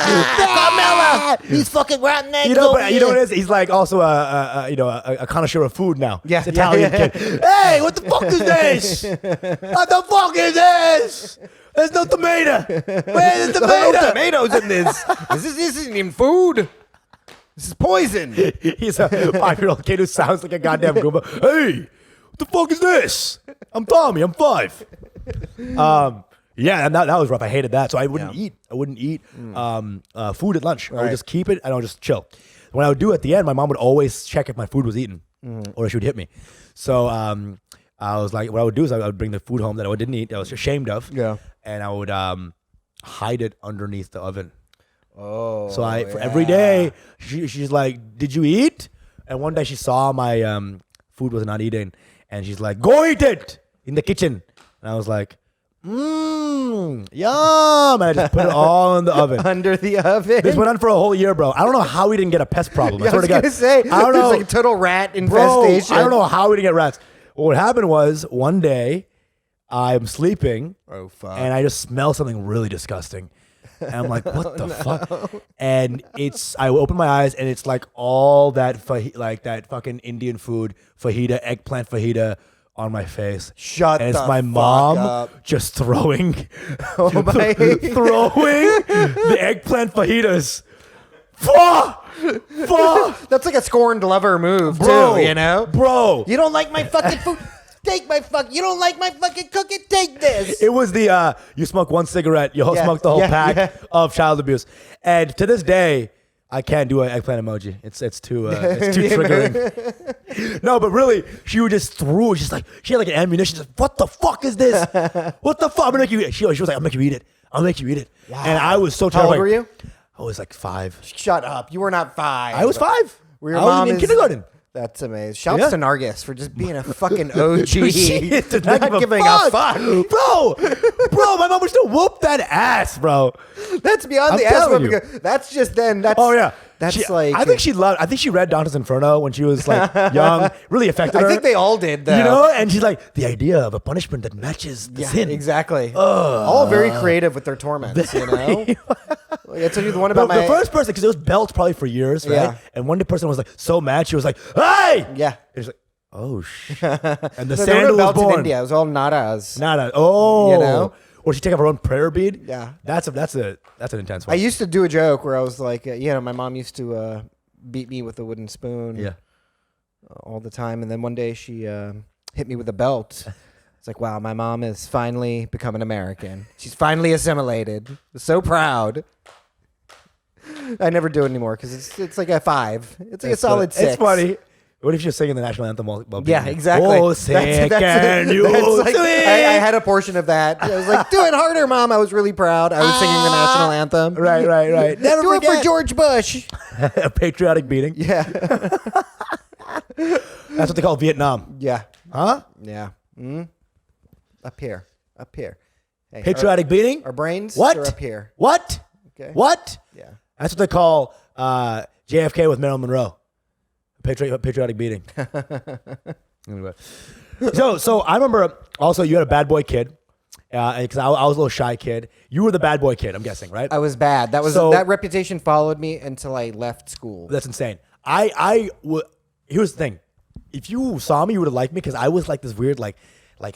B: Carmella!
C: These fucking rotten eggs
B: You know what it is? He's like also a connoisseur of food now.
C: Yeah.
B: He's Italian
C: Yeah.
B: kid. Hey, what the fuck is this? What the fuck is this? There's no tomato. Where's the tomato?
C: No tomatoes in this. This isn't even food. This is poison.
B: He's a 5-year-old kid who sounds like a goddamn Goomba. Hey, what the fuck is this? I'm Tommy. I'm 5. Yeah, and that was rough. I hated that. So I wouldn't eat. I wouldn't eat food at lunch. I would
C: Right.
B: just keep it and I would just chill. What I would do at the end, my mom would always check if my food was eaten, or she would hit me. So I was like, what I would do is I would bring the food home that I didn't eat, that I was ashamed of,
C: Yeah.
B: and I would hide it underneath the oven.
C: Oh.
B: So for every day, she's like, "Did you eat?" And one day she saw my food was not eaten, and she's like, "Go eat it in the kitchen." And I was like, yum. And I just put it all in the oven.
C: Under the oven.
B: This went on for a whole year, bro. I don't know how we didn't get a pest problem.
C: Yeah, I
B: swear
C: was
B: to God.
C: going to say,
B: I don't know.
C: there's like a total rat
B: Bro,
C: infestation.
B: I don't know how we didn't get rats. What happened was one day I'm sleeping
C: Oh, fuck.
B: and I just smell something really disgusting. And I'm like, what the fuck? And I open my eyes and it's like all that, like that fucking Indian food, fajita, eggplant fajita on my face.
C: Shut
B: And it's
C: the
B: my
C: fuck
B: mom
C: up.
B: just throwing,
C: Oh, my.
B: throwing the eggplant fajitas. Fuck!
C: That's like a scorned lover move,
B: Bro,
C: too, you know?
B: Bro.
C: You don't like my fucking food? Take my You don't like my fucking cooking? Take this.
B: It was the you smoke one cigarette, you
C: Yeah,
B: smoke the whole
C: yeah,
B: pack
C: yeah.
B: of child abuse, and to this day, I can't do an eggplant emoji. It's too triggering. No, but really, she would just threw. She's like, she had like an ammunition. She's like, what the fuck is this? What the fuck? I'm gonna make you eat it. She was like, I'll make you eat it. I'll make you eat it.
C: Wow.
B: And I was so
C: How
B: terrified.
C: old were you?
B: I was like 5.
C: Shut up. You were not 5.
B: I was 5.
C: Were your
B: I was
C: mom
B: in
C: is-
B: kindergarten.
C: That's amazing. Shouts
B: Yeah.
C: to Nargis for just being a fucking OG.
B: She did not give
C: giving
B: a
C: a
B: fuck.
C: fuck.
B: Bro, my mom would still whoop that ass, bro.
C: That's beyond
B: I'm
C: the ass
B: telling
C: whooping.
B: you.
C: That's just then. That's
B: Oh yeah,
C: That's
B: She-
C: like.
B: I think she read Dante's Inferno when she was like young. Really affected her.
C: I think they all did though.
B: You know, and she's like, the idea of a punishment that matches the
C: Yeah,
B: sin.
C: exactly. All very creative with their torments. You know. Like, I told you the one about
B: the first person, because it was belts probably for years, right?
C: Yeah.
B: And one person was like so mad, she was like, "Hey!"
C: Yeah.
B: And she's like, "Oh shit!" And the
C: No, there were
B: sandal
C: no
B: was
C: belts in
B: born.
C: India. It was all nadas.
B: Nada. Oh,
C: You know?
B: Or she take off her own prayer bead.
C: Yeah.
B: That's an intense one.
C: I used to do a joke where I was like, my mom used to beat me with a wooden spoon.
B: Yeah.
C: All the time, and then one day she hit me with a belt. It's like, wow, my mom has finally become an American. She's finally assimilated. So proud. I never do it anymore because it's like a 5. It's like a solid 6.
B: It's funny. What if you're singing the national anthem while
C: Yeah,
B: beating it?
C: exactly.
B: Oh, say, can you
C: that's like,
B: sing?
C: I had a portion of that. I was like, do it harder, Mom. I was really proud. I was singing the national anthem.
B: Right. Never
C: Do it
B: forget.
C: for George Bush.
B: A patriotic beating.
C: Yeah.
B: That's what they call Vietnam.
C: Yeah.
B: Huh?
C: Yeah. Up here. Hey,
B: Patriotic beating?
C: our brains
B: What?
C: are up here.
B: What?
C: Okay.
B: What?
C: Yeah.
B: That's what they call JFK with Marilyn Monroe. Patriotic beating. Anyway. So I remember also you had a bad boy kid. Because I was a little shy kid. You were the bad boy kid, I'm guessing, right?
C: I was bad. That reputation followed me until I left school.
B: That's insane. Here's the thing. if you saw me, you would have liked me because I was like this weird, like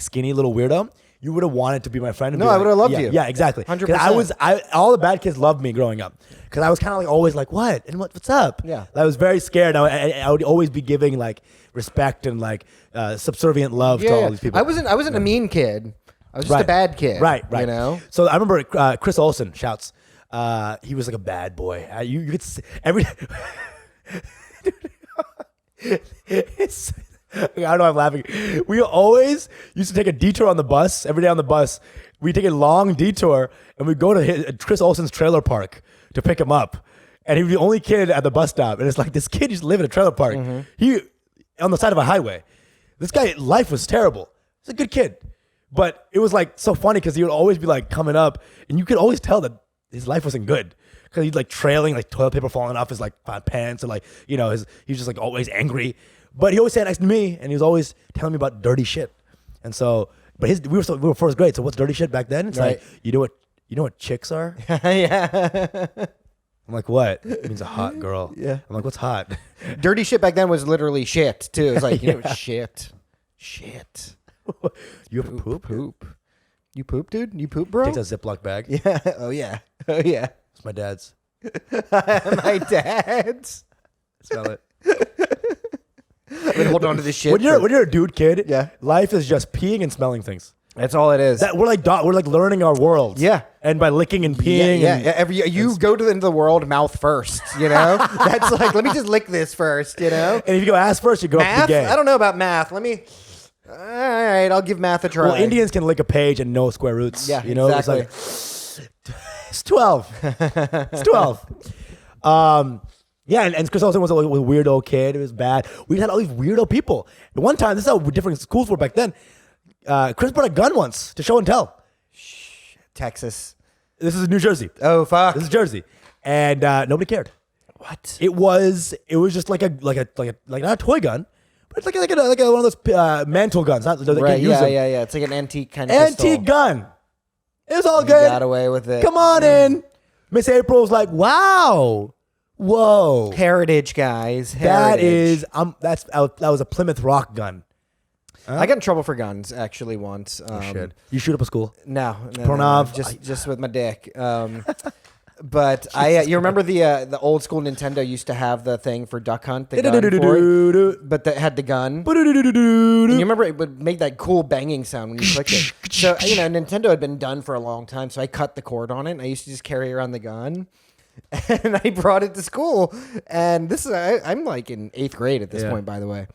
B: skinny little weirdo. You would have wanted to be my friend. And
C: No,
B: be
C: I
B: like,
C: would have loved
B: yeah,
C: you.
B: Yeah, exactly.
C: 100%.
B: All the bad kids loved me growing up because I was kind of like always like, what and what's up?
C: Yeah.
B: I was very scared. I would always be giving like respect and like subservient love to all these people.
C: I wasn't a mean kid. I was just
B: Right.
C: a bad kid.
B: Right.
C: You know.
B: So I remember Chris Olsen shouts. He was like a bad boy. You could see every. It's, I don't know. I'm laughing. We always used to take a detour on the bus every day on the bus. We take a long detour and we go to Chris Olsen's trailer park to pick him up. And he was the only kid at the bus stop. And it's like this kid used to live in a trailer park. He on the side of a highway. This guy, life was terrible. He's a good kid, but it was like so funny because he would always be like coming up, and you could always tell that his life wasn't good because he'd like trailing, like toilet paper falling off his like pants, and like he was just like always angry. But he always sat next to me, and he was always telling me about dirty shit. And so, but we were first grade. So what's dirty shit back then? It's
C: Right.
B: like you know what chicks are.
C: Yeah.
B: I'm like, what? It means a hot girl.
C: Yeah.
B: I'm like, what's hot?
C: Dirty shit back then was literally shit too. It was like, you know, shit.
B: You have poop?
C: Poop. You poop, dude? You poop, bro?
B: Takes a Ziploc bag.
C: Yeah. Oh yeah. Oh yeah.
B: It's my dad's.
C: My dad's.
B: Smell it.
C: I've been holding on to this shit.
B: When you're a dude kid,
C: Yeah.
B: life is just peeing and smelling things.
C: That's all it is.
B: That we're like learning our world.
C: Yeah.
B: And by licking and
C: Yeah,
B: peeing.
C: yeah.
B: and,
C: You go to the end of the world mouth first, you know? That's like, let me just lick this first, you know?
B: and if you go ass first, you go up to
C: Math?
B: the gay.
C: I don't know about math. All right, I'll give math a try.
B: Well, Indians can lick a page and know square roots.
C: Yeah,
B: you know,
C: exactly.
B: It's like it's 12. It's 12. Yeah, and Chris Olsen was a weirdo kid. It was bad. We had all these weirdo people. And one time, this is how different schools were back then. Chris brought a gun once to show and tell.
C: Texas.
B: This is New Jersey.
C: Oh, fuck.
B: This is Jersey, and nobody cared.
C: What?
B: It was just like a not a toy gun, but it's like one of those mantle guns. Not that
C: Right,
B: can use
C: yeah,
B: them.
C: yeah. It's like an antique kind of
B: Antique
C: pistol.
B: gun. It was all
C: You
B: good.
C: got away with it.
B: Come on in. Miss April's like, wow, whoa.
C: Heritage, guys.
B: That
C: Heritage.
B: is that was a Plymouth Rock gun.
C: I got in trouble for guns actually once.
B: Shit. You shoot up a school.
C: No,
B: Pranav.
C: just with my dick. But you remember the old school Nintendo used to have the thing for Duck Hunt, the gun for it, but that had the gun. And you remember it would make that cool banging sound when you clicked it. So Nintendo had been done for a long time, so I cut the cord on it. And I used to just carry around the gun, and I brought it to school. And I'm like in 8th grade at this point, by the way.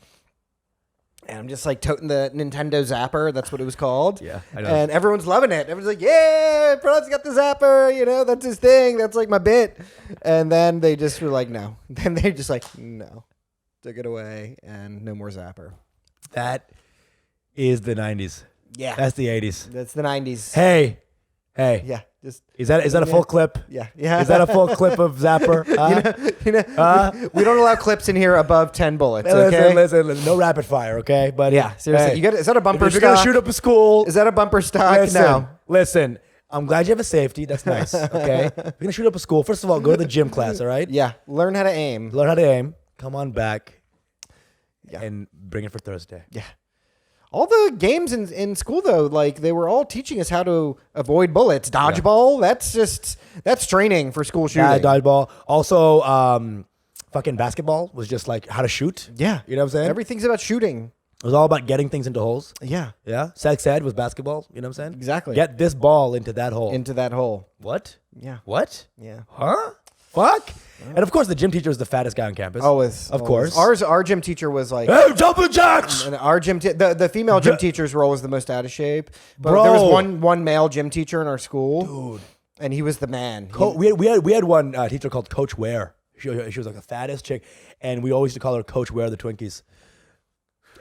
C: And I'm just like toting the Nintendo Zapper. That's what it was called.
B: Yeah, I know.
C: And everyone's loving it. Everyone's like, yeah, Pranav's got the Zapper. That's his thing. That's like my bit. And then they just were like, no. Then they just like, no. Took it away and no more Zapper.
B: That is the 90s.
C: Yeah.
B: That's the 80s.
C: That's the 90s.
B: Hey.
C: Yeah. Just.
B: Is that a full clip?
C: Yeah. Yeah.
B: Is that a full clip of Zapper?
C: We don't allow clips in here above 10 bullets, okay?
B: Listen, no rapid fire, okay? But
C: Yeah, seriously.
B: hey,
C: Is that a bumper
B: if you're gonna
C: stock?
B: shoot up a school,
C: Is that a bumper stock? No.
B: listen. I'm glad you have a safety. That's nice. Okay, if you're gonna shoot up a school, first of all, go to the gym class. All right.
C: Yeah. Learn how to aim.
B: Learn how to aim. Come on back.
C: Yeah.
B: And bring it for Thursday.
C: Yeah. All the games in school, though, like they were all teaching us how to avoid bullets. Dodgeball, that's training for school shooting.
B: Yeah, dodgeball. Also, fucking basketball was just like how to shoot.
C: Yeah.
B: You know what I'm saying?
C: Everything's about shooting.
B: It was all about getting things into holes.
C: Yeah.
B: Yeah. Sex ed was basketball. You know what I'm saying?
C: Exactly.
B: Get this ball into that hole.
C: Into that hole.
B: What?
C: Yeah.
B: What?
C: Yeah.
B: Huh? Fuck. And of course, the gym teacher was the fattest guy on campus.
C: Always.
B: Of
C: always.
B: course.
C: Our gym teacher was like.
B: Hey, jumping jacks!
C: And our the female gym teacher's role was the most out of shape. But
B: Bro.
C: there was one male gym teacher in our school. Dude. And he was the man.
B: We had one teacher called Coach Ware. She was like the fattest chick, and we always used to call her Coach Ware the Twinkies.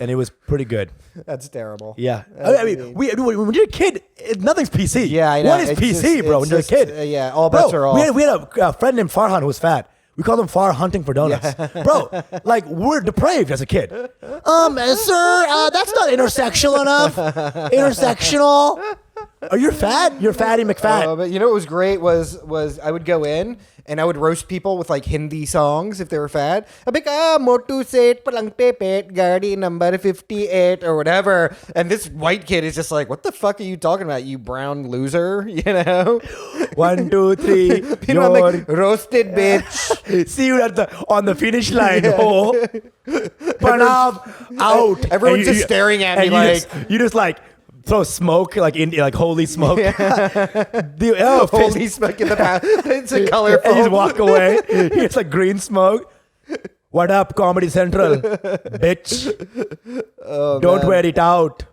B: And it was pretty good.
C: That's terrible.
B: Yeah. I mean, when you're a kid, nothing's PC.
C: Yeah, I know.
B: What is
C: It's
B: PC,
C: just-
B: bro,
C: it's
B: when you're a
C: just,
B: kid?
C: yeah, all bets are off.
B: We had a friend named Farhan who was fat. We called him Far Hunting for Donuts. Bro, like, we're depraved as a kid. Sir, that's not intersectional enough. Intersectional. Oh, you're fat? You're Fatty McFat.
C: But you know what was great was I would go in and I would roast people with like Hindi songs if they were fat. I'd be like, Motu Set Palang Pepet, Gadi number 58 or whatever. And this white kid is just like, what the fuck are you talking about, you brown loser? You know?
B: 1, 2, 3.
C: You know, I'm like, roasted bitch.
B: See you on the finish line. Oh. Pranav out.
C: Everyone's
B: And
C: just staring at me
B: and
C: like.
B: you just like throw smoke like holy smoke.
C: Holy smoke in the past. It's a colorful.
B: And you just walk away. It's like green smoke. What up, Comedy Central, bitch? Don't wear it out.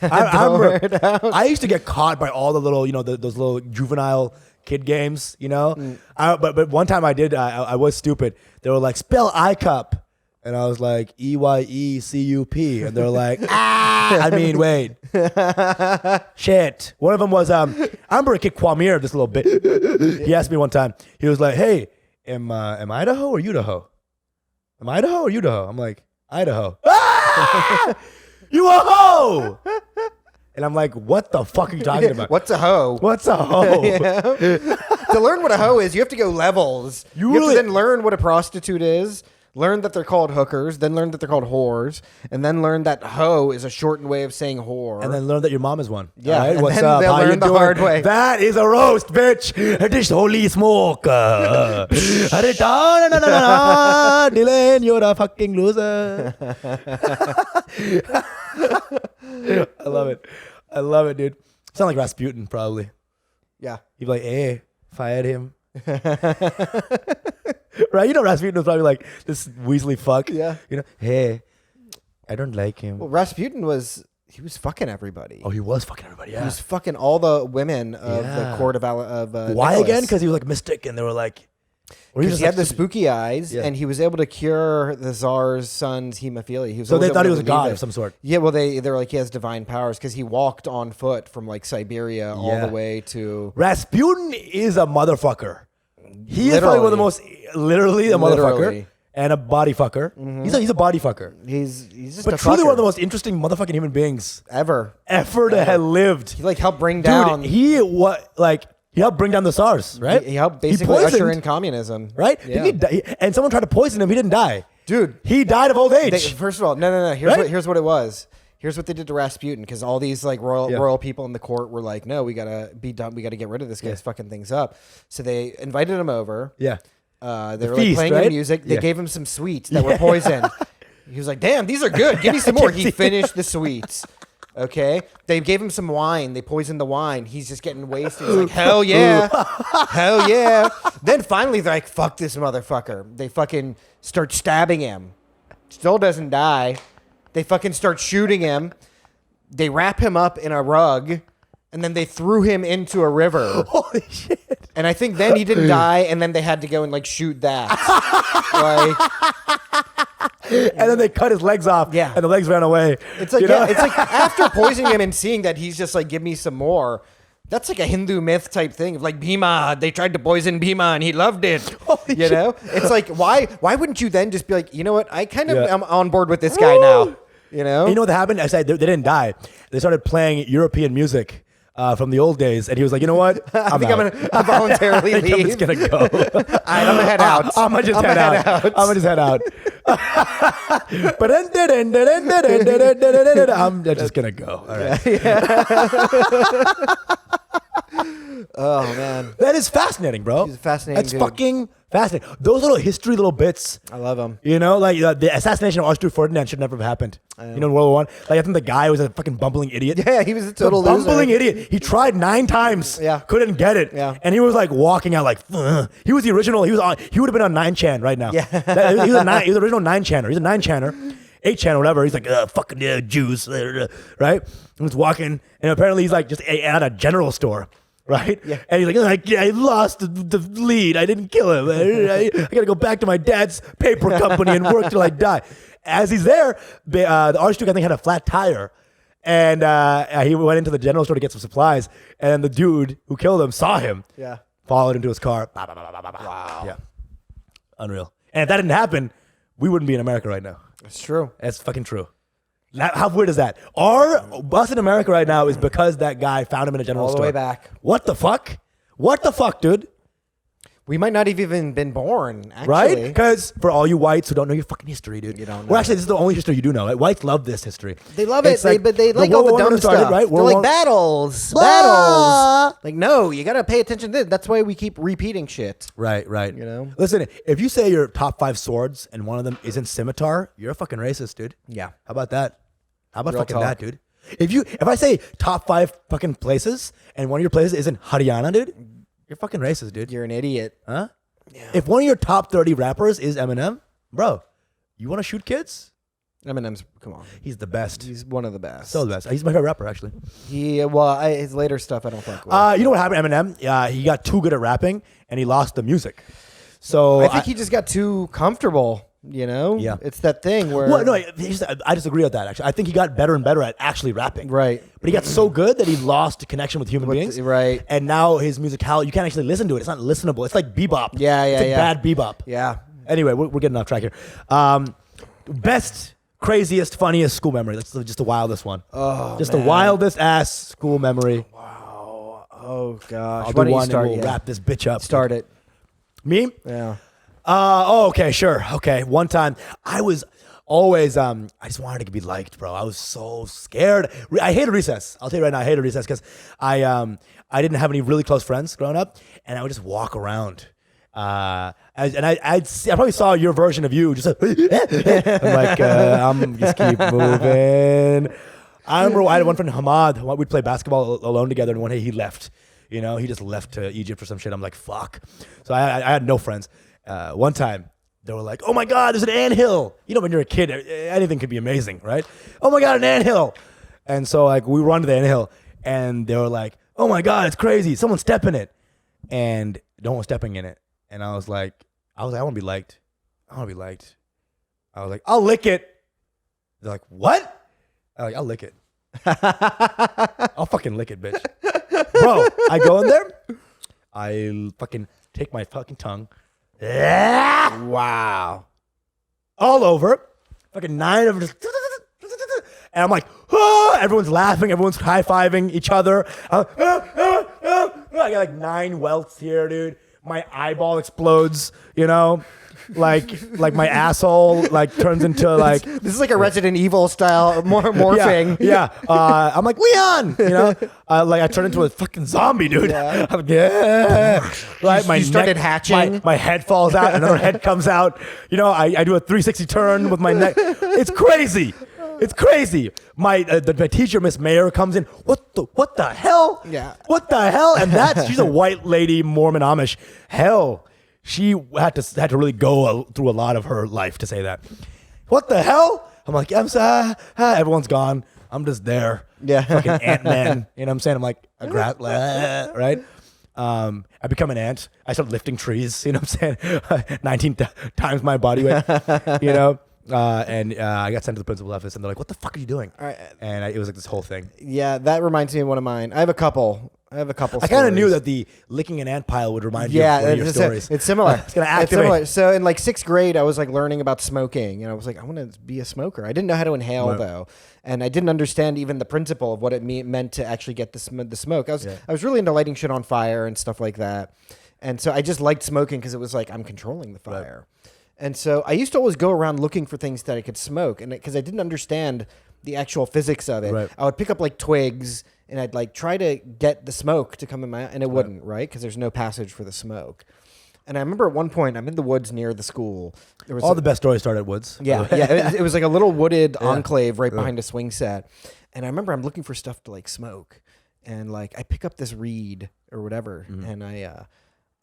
B: I used to get caught by all the little, those little juvenile kid games, But one time I did. I was stupid. They were like, spell I cup. And I was like, EYECUP. And they're like, wait. Shit. One of them was, I remember a kid Kwamir this little bit. He asked me one time, he was like, hey, am Idaho or Idaho? Am Idaho or Idaho? I'm like, Idaho. You a hoe! And I'm like, what the fuck are you talking about?
C: What's a hoe?
B: What's a hoe?
C: To learn what a hoe is, you have to go levels. You have to then learn what a prostitute is. Learn that they're called hookers, then learn that they're called whores, and then learn that hoe is a shortened way of saying whore.
B: And then learn that your mom is one.
C: Yeah.
B: Right?
C: And
B: What's
C: then
B: up?
C: they'll
B: How
C: learn
B: you
C: the
B: doing?
C: hard way.
B: That is a roast, bitch. It is holy smoke. Dylan, you're a fucking loser. I love it, dude. Sound like Rasputin, probably.
C: Yeah.
B: You'd be like, hey, fired him. Right? Rasputin was probably like this Weasley fuck.
C: Yeah.
B: Hey, I don't like him.
C: Well, Rasputin was fucking everybody.
B: Oh, he was fucking everybody. Yeah.
C: He was fucking all the women of the court of
B: Why
C: Nicholas.
B: again? Because he was like mystic, and they were like,
C: because he had the spooky eyes, and he was able to cure the Tsar's son's hemophilia.
B: So they thought he was a god of some sort.
C: Yeah, well, they were like, he has divine powers because he walked on foot from like Siberia all the way to.
B: Rasputin is a motherfucker. He is probably one of the most, literally a motherfucker and a body fucker. Mm-hmm. He's a body fucker.
C: He's just
B: but
C: a
B: truly
C: fucker.
B: one of the most interesting motherfucking human beings
C: ever
B: to have lived.
C: He like helped bring down.
B: Dude, he helped bring down the SARS, right?
C: He helped basically usher in communism,
B: right?
C: Yeah.
B: And someone tried to poison him. He didn't die,
C: dude.
B: He died of old age.
C: First of all, no. Here's what it was. Here's what they did to Rasputin, because all these like royal people in the court were like, no, we gotta be done. We gotta get rid of this guy's fucking things up. So they invited him over.
B: Yeah.
C: They were like playing him music. They gave him some sweets that were poisoned. He was like, damn, these are good. Give me some more. He finished the sweets. Okay. They gave him some wine. They poisoned the wine. He's just getting wasted. He's like, hell yeah. Hell yeah. Then finally they're like, fuck this motherfucker. They fucking start stabbing him. Still doesn't die. They fucking start shooting him. They wrap him up in a rug, and then they threw him into a river.
B: Holy shit.
C: And I think then he didn't die, and then they had to go and like shoot that.
B: And then they cut his legs off.
C: Yeah.
B: And the legs ran away.
C: It's like, it's like after poisoning him and seeing that he's just like, give me some more. That's like a Hindu myth type thing. Like Bhima, they tried to poison Bhima and he loved it. You know? It's like, why wouldn't you then just be like, you know what? I kind of am on board with this guy now. You know?
B: And you know what happened? I said they didn't die. They started playing European music from the old days, and he was like, you know what?
C: I'm gonna voluntarily leave.
B: I'm just gonna go.
C: I'm gonna head out.
B: I'm gonna just head out. I'm gonna just head out. But I'm just gonna go. All right.
C: Oh man,
B: that is fascinating, bro.
C: He's a fascinating
B: That's
C: dude.
B: fucking fascinating. Those little bits.
C: I love them.
B: You know, like the assassination of Archduke Ferdinand should never have happened. In World War I. Like I think the guy was a fucking bumbling idiot.
C: Yeah, he was a total loser.
B: Bumbling idiot. He tried 9 times.
C: Yeah.
B: Couldn't get it.
C: Yeah.
B: And he was like walking out like, ugh. He was the original. He would have been on 9chan right now.
C: Yeah.
B: He was the original 9chaner. He's a 9chaner. 8chan, whatever. He's like, fucking Jews, right? And he's walking, and apparently he's like just at a general store, right? Yeah. And he's like, I lost the lead. I didn't kill him. I got to go back to my dad's paper company and work till I die. As he's there, the Archduke, I think, had a flat tire. And he went into the general store to get some supplies. And the dude who killed him saw him.
C: Yeah.
B: Followed into his car.
C: Wow.
B: Yeah. Unreal. And if that didn't happen, we wouldn't be in America right now.
C: It's true.
B: That's fucking true. How weird is that? Our bus in America right now is because that guy found him in a general
C: All the
B: store.
C: way back.
B: What the fuck? What the fuck, dude?
C: We might not have even been born, actually.
B: Right? Because for all you whites who don't know your fucking history, dude.
C: You don't know
B: Well, actually, this is the only history you do know. Right? Whites love this history.
C: They love
B: It's
C: it, but they like all the
B: World War
C: dumb
B: I started,
C: stuff.
B: Right?
C: They're
B: World
C: like
B: War-
C: battles. Like, no, you got to pay attention to this. That's why we keep repeating shit.
B: Right.
C: You know?
B: Listen, if you say your top 5 swords and one of them isn't scimitar, you're a fucking racist, dude.
C: Yeah.
B: How about that? How about
C: Real
B: fucking
C: talk.
B: that, dude? If I say top 5 fucking places and one of your places isn't Haryana, dude, you're fucking racist, dude.
C: You're an idiot.
B: Huh?
C: Yeah.
B: If one of your top 30 rappers is Eminem, bro, you want to shoot kids?
C: Eminem's, come on.
B: He's the best.
C: He's one of the best.
B: So the best. He's my favorite rapper, actually.
C: His later stuff I don't fuck with.
B: You know what happened to Eminem? He got too good at rapping and he lost the music. So
C: I think he just got too comfortable, you know?
B: Yeah.
C: It's that thing where...
B: Well, no, I disagree with that, actually. I think he got better and better at actually rapping.
C: Right.
B: But he got so good that he lost the connection with human beings.
C: Right.
B: And now his musicality, you can't actually listen to it. It's not listenable. It's like bebop.
C: Yeah,
B: It's like
C: yeah.
B: bad bebop.
C: Yeah.
B: Anyway, we're getting off track here. Best, craziest, funniest school memory. That's just the wildest one.
C: Oh,
B: Just
C: man.
B: the wildest ass school memory.
C: Oh, gosh.
B: I'll
C: Why
B: do
C: don't
B: one
C: you start?
B: and we'll wrap this bitch up.
C: Start it.
B: Me?
C: Yeah.
B: Okay, sure. Okay. One time I was always, I just wanted to be liked, bro. I was so scared. I hated recess. I'll tell you right now, I hated recess because I didn't have any really close friends growing up and I would just walk around. I probably saw your version of you just like, I'm like, I'm just keep moving. I remember I had one friend, Hamad, we'd play basketball alone together and one day he left. You know, he just left to Egypt or some shit. I'm like, fuck. So I had no friends. One time, they were like, oh my God, there's an anthill. You know, when you're a kid, anything could be amazing, right? Oh my God, an anthill. And so like we run to the anthill and they were like, oh my God, it's crazy. Someone's stepping it. And no one was stepping in it. And I was like, I want to be liked. I want to be liked. I was like, I'll lick it. They're like, what? I'm like, I'll lick it. I'll fucking lick it, bitch. Bro, I go in there. I fucking take my fucking tongue.
C: Wow.
B: All over. Fucking 9 of them just. And I'm like, ah! Everyone's laughing. Everyone's high-fiving each other. I got like 9 welts here, dude. My eyeball explodes, you know? Like my asshole like turns into like
C: This is like a Resident Evil style morphing.
B: Yeah. I'm like Leon, you know. Like I turned into a fucking zombie, dude.
C: Yeah.
B: I'm like, yeah. Right.
C: You started hatching.
B: My head falls out. Another head comes out. You know. I do a 360 turn with my neck. It's crazy. It's crazy. My teacher, Miss Mayer, comes in. What the hell?
C: Yeah.
B: What the hell? And she's a white lady, Mormon Amish. Hell. She had to really go through a lot of her life to say that. What the hell? I'm like, I'm sorry. Everyone's gone. I'm just there.
C: Yeah.
B: Fucking Ant-Man. You know what I'm saying? I'm like, right? I become an ant. I start lifting trees. You know what I'm saying? 19 times my body weight. You know? And I got sent to the principal's office, and they're like, "What the fuck are you doing?"
C: All right.
B: And it was like this whole thing.
C: Yeah, that reminds me of one of mine. I have a couple. I
B: kind of knew that the licking an ant pile would remind you of one of your stories.
C: It's similar.
B: It's gonna
C: It's similar.
B: activate.
C: So in like 6th grade, I was like learning about smoking, and I was like, I want to be a smoker. I didn't know how to inhale
B: Right.
C: though, and I didn't understand even the principle of what it meant to actually get the smoke. I was really into lighting shit on fire and stuff like that, and so I just liked smoking because it was like I'm controlling the fire. And so I used to always go around looking for things that I could smoke, and because I didn't understand the actual physics of it,
B: Right.
C: I would pick up like twigs and I'd like try to get the smoke to come in my, and it wouldn't, right? Because there's no passage for the smoke. And I remember at one point I'm in the woods near the school. There was
B: All the best stories start at woods.
C: yeah. It was like a little wooded enclave right behind a swing set. And I remember I'm looking for stuff to like smoke, and like I pick up this reed or whatever, and I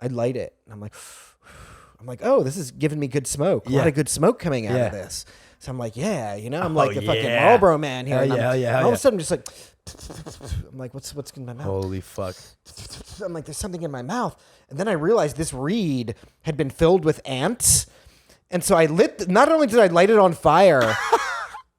C: light it. And I'm like, oh, this is giving me good smoke. A lot of good smoke coming out of this. So I'm like, yeah, you know, I'm like the fucking Marlboro man here.
B: Hell
C: And
B: yeah,
C: all of a sudden, I'm just like, I'm like, what's in my mouth?
B: Holy fuck.
C: I'm like, there's something in my mouth. And then I realized this reed had been filled with ants. And so not only did I light it on fire,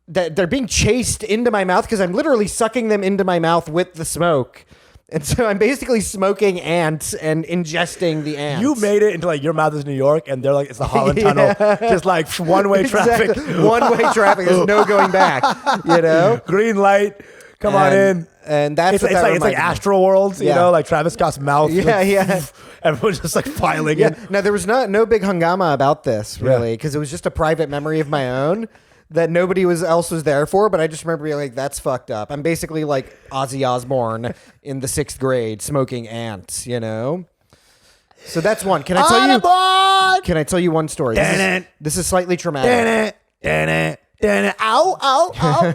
C: that they're being chased into my mouth because I'm literally sucking them into my mouth with the smoke. And so I'm basically smoking ants and ingesting the ants.
B: You made it into like your mouth is New York, and they're like it's the Holland Tunnel, just like one-way traffic.
C: Exactly. One-way traffic. There's no going back. You know,
B: Green light, come on in.
C: And that's
B: It's
C: what that
B: like
C: reminded me.
B: Astro Worlds, you
C: Yeah.
B: know, like Travis Scott's mouth.
C: Yeah,
B: like,
C: yeah.
B: Everyone's just like filing
C: Yeah.
B: in.
C: Now there was no big hungama about this really because it was just a private memory of my own that nobody else was there for. But I just remember being like, "That's fucked up." I'm basically like Ozzy Osbourne in the 6th grade smoking ants. You know. So that's one. Can I tell you? Can I tell you one story? This is slightly traumatic.
B: Ow, ow, ow.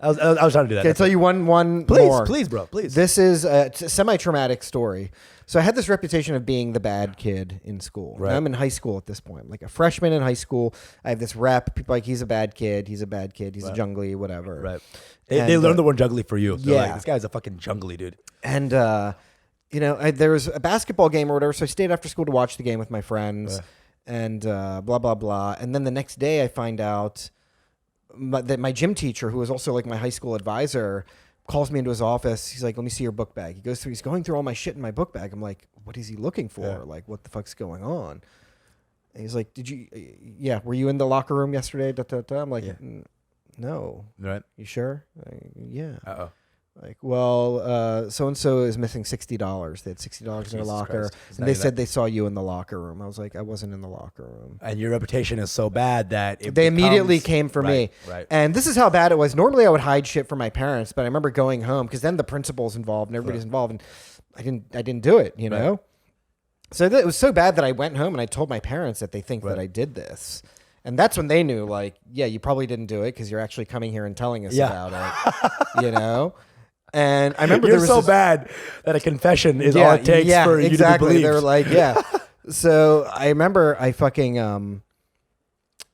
B: I was trying to do that.
C: Can I tell you one
B: Please,
C: more?
B: please, bro, please.
C: This is a semi-traumatic story. So I had this reputation of being the bad kid in school.
B: Right.
C: Now I'm in high school at this point. I'm like a freshman in high school. I have this rep. People are like, he's a bad kid. He's a bad kid. He's a jungly, whatever.
B: Right. They learned the word jungly for you. They're
C: yeah.
B: like, this guy's a fucking jungly dude.
C: And, there was a basketball game or whatever. So I stayed after school to watch the game with my friends and blah, blah, blah. And then the next day I find out that my gym teacher, who was also like my high school advisor, calls me into his office. He's like, "Let me see your book bag." He's going through all my shit in my book bag. I'm like, "What is he looking for?
B: Yeah.
C: Like, what the fuck's going on?" And he's like, were you in the locker room yesterday? Da, da, da. I'm like, no.
B: Right.
C: You sure? Yeah.
B: Uh-oh.
C: Like, well, so-and-so is missing $60. They had $60 in their
B: Jesus
C: locker.
B: Christ.
C: And they said they saw you in the locker room. I was like, I wasn't in the locker room.
B: And your reputation is so bad that
C: They immediately came for me.
B: Right.
C: And this is how bad it was. Normally I would hide shit from my parents, but I remember going home because then the principal's involved and everybody's involved, and I didn't do it, you know? So it was so bad that I went home and I told my parents that they think that I did this. And that's when they knew, like, yeah, you probably didn't do it because you're actually coming here and telling us about it, you know? And I remember
B: you're
C: there was
B: so bad that a confession is all it takes for you to be believed.
C: They were like, yeah. So I remember I fucking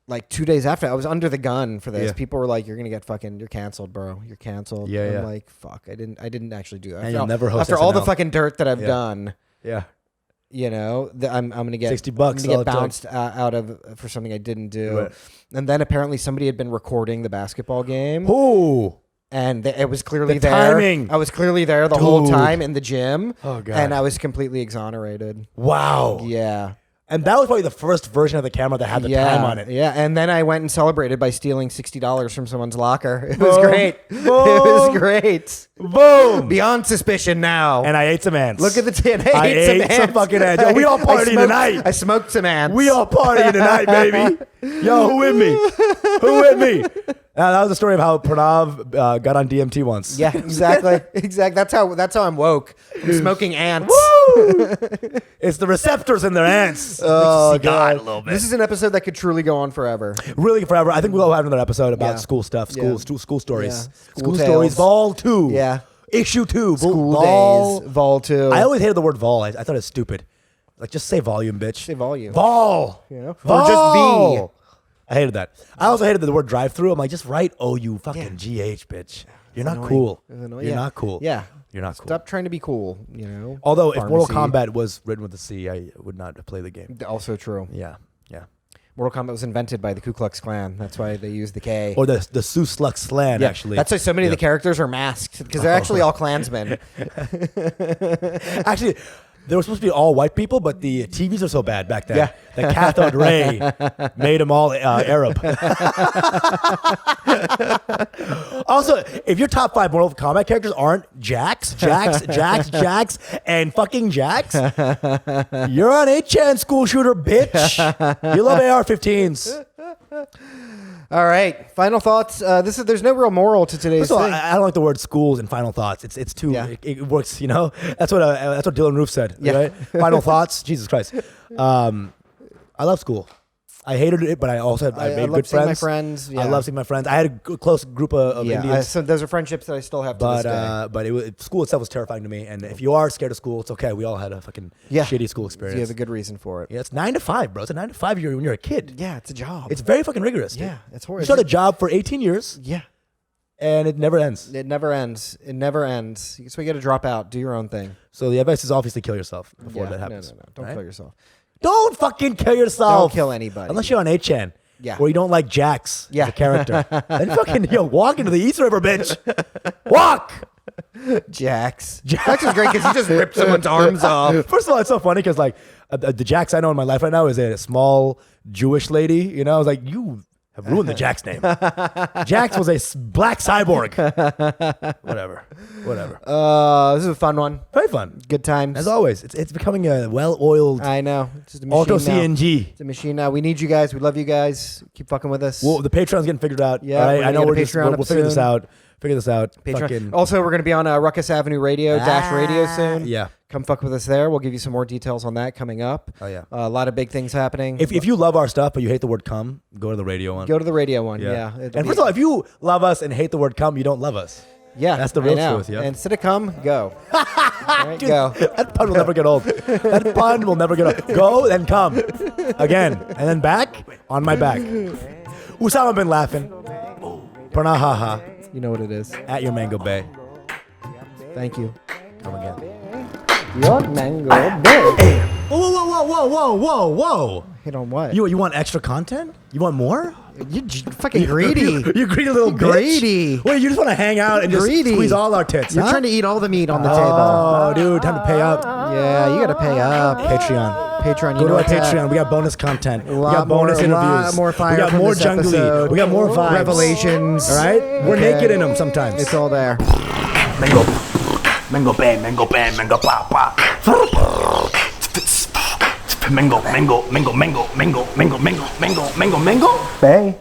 C: like 2 days after I was under the gun for this.
B: Yeah.
C: People were like, "You're gonna get fucking, you're canceled, bro. You're canceled."
B: Yeah,
C: I'm
B: yeah.
C: like, "Fuck, I didn't actually do that."
B: And you'll never host
C: after all the
B: SNL.
C: fucking dirt that I've done.
B: Yeah.
C: You know, I'm gonna get
B: $60.
C: I'm gonna
B: all
C: get
B: it
C: bounced out of for something I didn't do.
B: Right.
C: And then apparently somebody had been recording the basketball game.
B: Ooh.
C: And it was clearly
B: The
C: there.
B: timing.
C: I was clearly there the whole time in the gym.
B: Oh, God.
C: And I was completely exonerated.
B: Wow.
C: Yeah.
B: And that was probably the first version of the camera that had the time on it.
C: Yeah. And then I went and celebrated by stealing $60 from someone's locker. It was
B: Boom.
C: great.
B: Boom.
C: It was great.
B: Boom.
C: Beyond suspicion now.
B: And I ate some ants.
C: Look at the tin.
B: I ate some fucking ants. Yo, we all partying tonight.
C: I smoked some ants.
B: We all partying tonight, baby. Yo, who with me? Who with me? That was the story of how Pranav got on DMT once.
C: Yeah, exactly. Exactly. That's how I'm woke. I'm smoking ants.
B: Woo! It's the receptors in their ants.
C: Oh, God.
B: A little bit.
C: This is an episode that could truly go on forever.
B: Really forever. I think we'll have another episode about
C: Yeah.
B: school stuff,
C: Yeah.
B: school stories.
C: Yeah.
B: School
C: School
B: stories,
C: tales.
B: Vol 2.
C: Yeah.
B: Issue 2.
C: School
B: Vol.
C: days. Vol 2.
B: I always hated the word vol. I thought it was stupid. Like, just say volume, bitch.
C: Say volume.
B: Vol.
C: Yeah.
B: Vol.
C: Or just V.
B: I hated that. I also hated the word drive through. I'm like, just write you fucking GH, bitch. You're not
C: annoying.
B: cool.
C: It's annoying.
B: You're
C: Yeah.
B: not cool.
C: Yeah.
B: You're not cool.
C: Stop trying to be cool, you know?
B: Although, if Mortal
C: Pharmacy.
B: Kombat was written with a C, I would not play the game.
C: Also true.
B: Yeah. Yeah.
C: Mortal Kombat was invented by the Ku Klux Klan. That's why they use the K.
B: Or the Suslux Slan,
C: Yeah,
B: actually.
C: that's why so many of the characters are masked because they're actually all Klansmen.
B: Actually, they were supposed to be all white people, but the TVs are so bad back then.
C: Yeah.
B: The cathode ray made them all Arab. Also, if your top 5 Mortal Kombat characters aren't Jax, and fucking Jax, you're on 8chan school shooter, bitch. You love AR-15s.
C: All right, final thoughts. There's no real moral to today's
B: First of all,
C: thing.
B: I don't like the word schools and final thoughts. It's too.
C: Yeah.
B: It works, you know. That's what Dylan Roof said.
C: Yeah.
B: Right? Final thoughts. Jesus Christ. I love school. I hated it, but I also I made
C: love
B: good
C: seeing
B: friends.
C: my friends. Yeah.
B: I love seeing my friends. I had a close group of Indians.
C: So those are friendships that I still have to this day.
B: But school itself was terrifying to me. And if you are scared of school, it's okay. We all had a fucking shitty school
C: So
B: experience.
C: you have a good reason for it.
B: Yeah, it's 9 to 5, bro. It's a 9 to 5 when you're a kid.
C: Yeah, it's a job.
B: It's very fucking rigorous. Dude.
C: Yeah, it's horrible.
B: You start a job for 18 years,
C: Yeah,
B: and it never ends.
C: it never ends. It never ends. So you got to drop out. Do your own thing.
B: So the advice is obviously kill yourself before
C: Yeah,
B: that happens.
C: No. Don't
B: right?
C: kill yourself.
B: Don't fucking kill yourself.
C: Don't kill anybody.
B: Unless you're on 8chan.
C: Yeah.
B: Where you don't like Jax as
C: Yeah.
B: a character. Then fucking, walk into the East River, bitch. Walk.
C: Jax. Jax is great because he just ripped someone's arms off.
B: First of all, it's so funny because like the Jax I know in my life right now is a small Jewish lady. You know, I was like, you have ruined the Jax name. Jax was a black cyborg. Whatever.
C: This is a fun one.
B: Very fun.
C: Good times.
B: As always, it's becoming a well-oiled
C: I know. It's just a machine
B: auto
C: now.
B: CNG.
C: It's a machine now. We need you guys. We love you guys. Keep fucking with us.
B: Well, the Patreon's getting figured out.
C: Yeah,
B: all
C: we're
B: right?
C: gonna
B: I know
C: get a
B: we're just
C: Patreon
B: we'll
C: up
B: figure this
C: soon.
B: out. Figure this out.
C: Patreon.
B: Fucking,
C: Also, we're going to be on Ruckus Avenue Radio Dash Radio soon.
B: yeah.
C: Come fuck with us there. We'll give you some more details on that coming up.
B: Oh, yeah.
C: A lot of big things happening.
B: If you love our stuff but you hate the word "cum," go to the radio one.
C: Go to the radio one. Yeah.
B: And first of all, if you love us and hate the word "cum," you don't love us.
C: Yeah,
B: That's the
C: I
B: real
C: know.
B: truth, yeah.
C: And instead of come, go. All right, go.
B: That pun will never get old. That pun will never get old. Go, then come. Again. And then back on my back. Usama been laughing. Pranahaha.
C: You know what it is.
B: At your Mango Bay.
C: Thank you.
B: Come again.
A: Your mango bay.
B: Whoa.
C: Hit on what?
B: You want extra content? You want more?
C: You fucking greedy.
B: You greedy little bitch.
C: Greedy.
B: Wait, you just want to hang out and just
C: Greedy.
B: squeeze all our tits,
C: You're
B: huh?
C: trying to eat all the meat on the table.
B: Oh, dude, time to pay up.
C: Yeah, you got to pay up.
B: Patreon.
C: You
B: Go
C: know
B: to our
C: what's that?
B: Patreon. We got bonus content. We
C: lot
B: got bonus
C: more- a
B: interviews.
C: lot more fire
B: We got
C: from
B: more
C: this
B: jungly.
C: episode.
B: We got more vibes.
C: Revelations.
B: All right? We're
C: Okay.
B: naked in them sometimes.
C: It's all there.
D: Mango bang, mango pop pop. Mango.
A: Bay.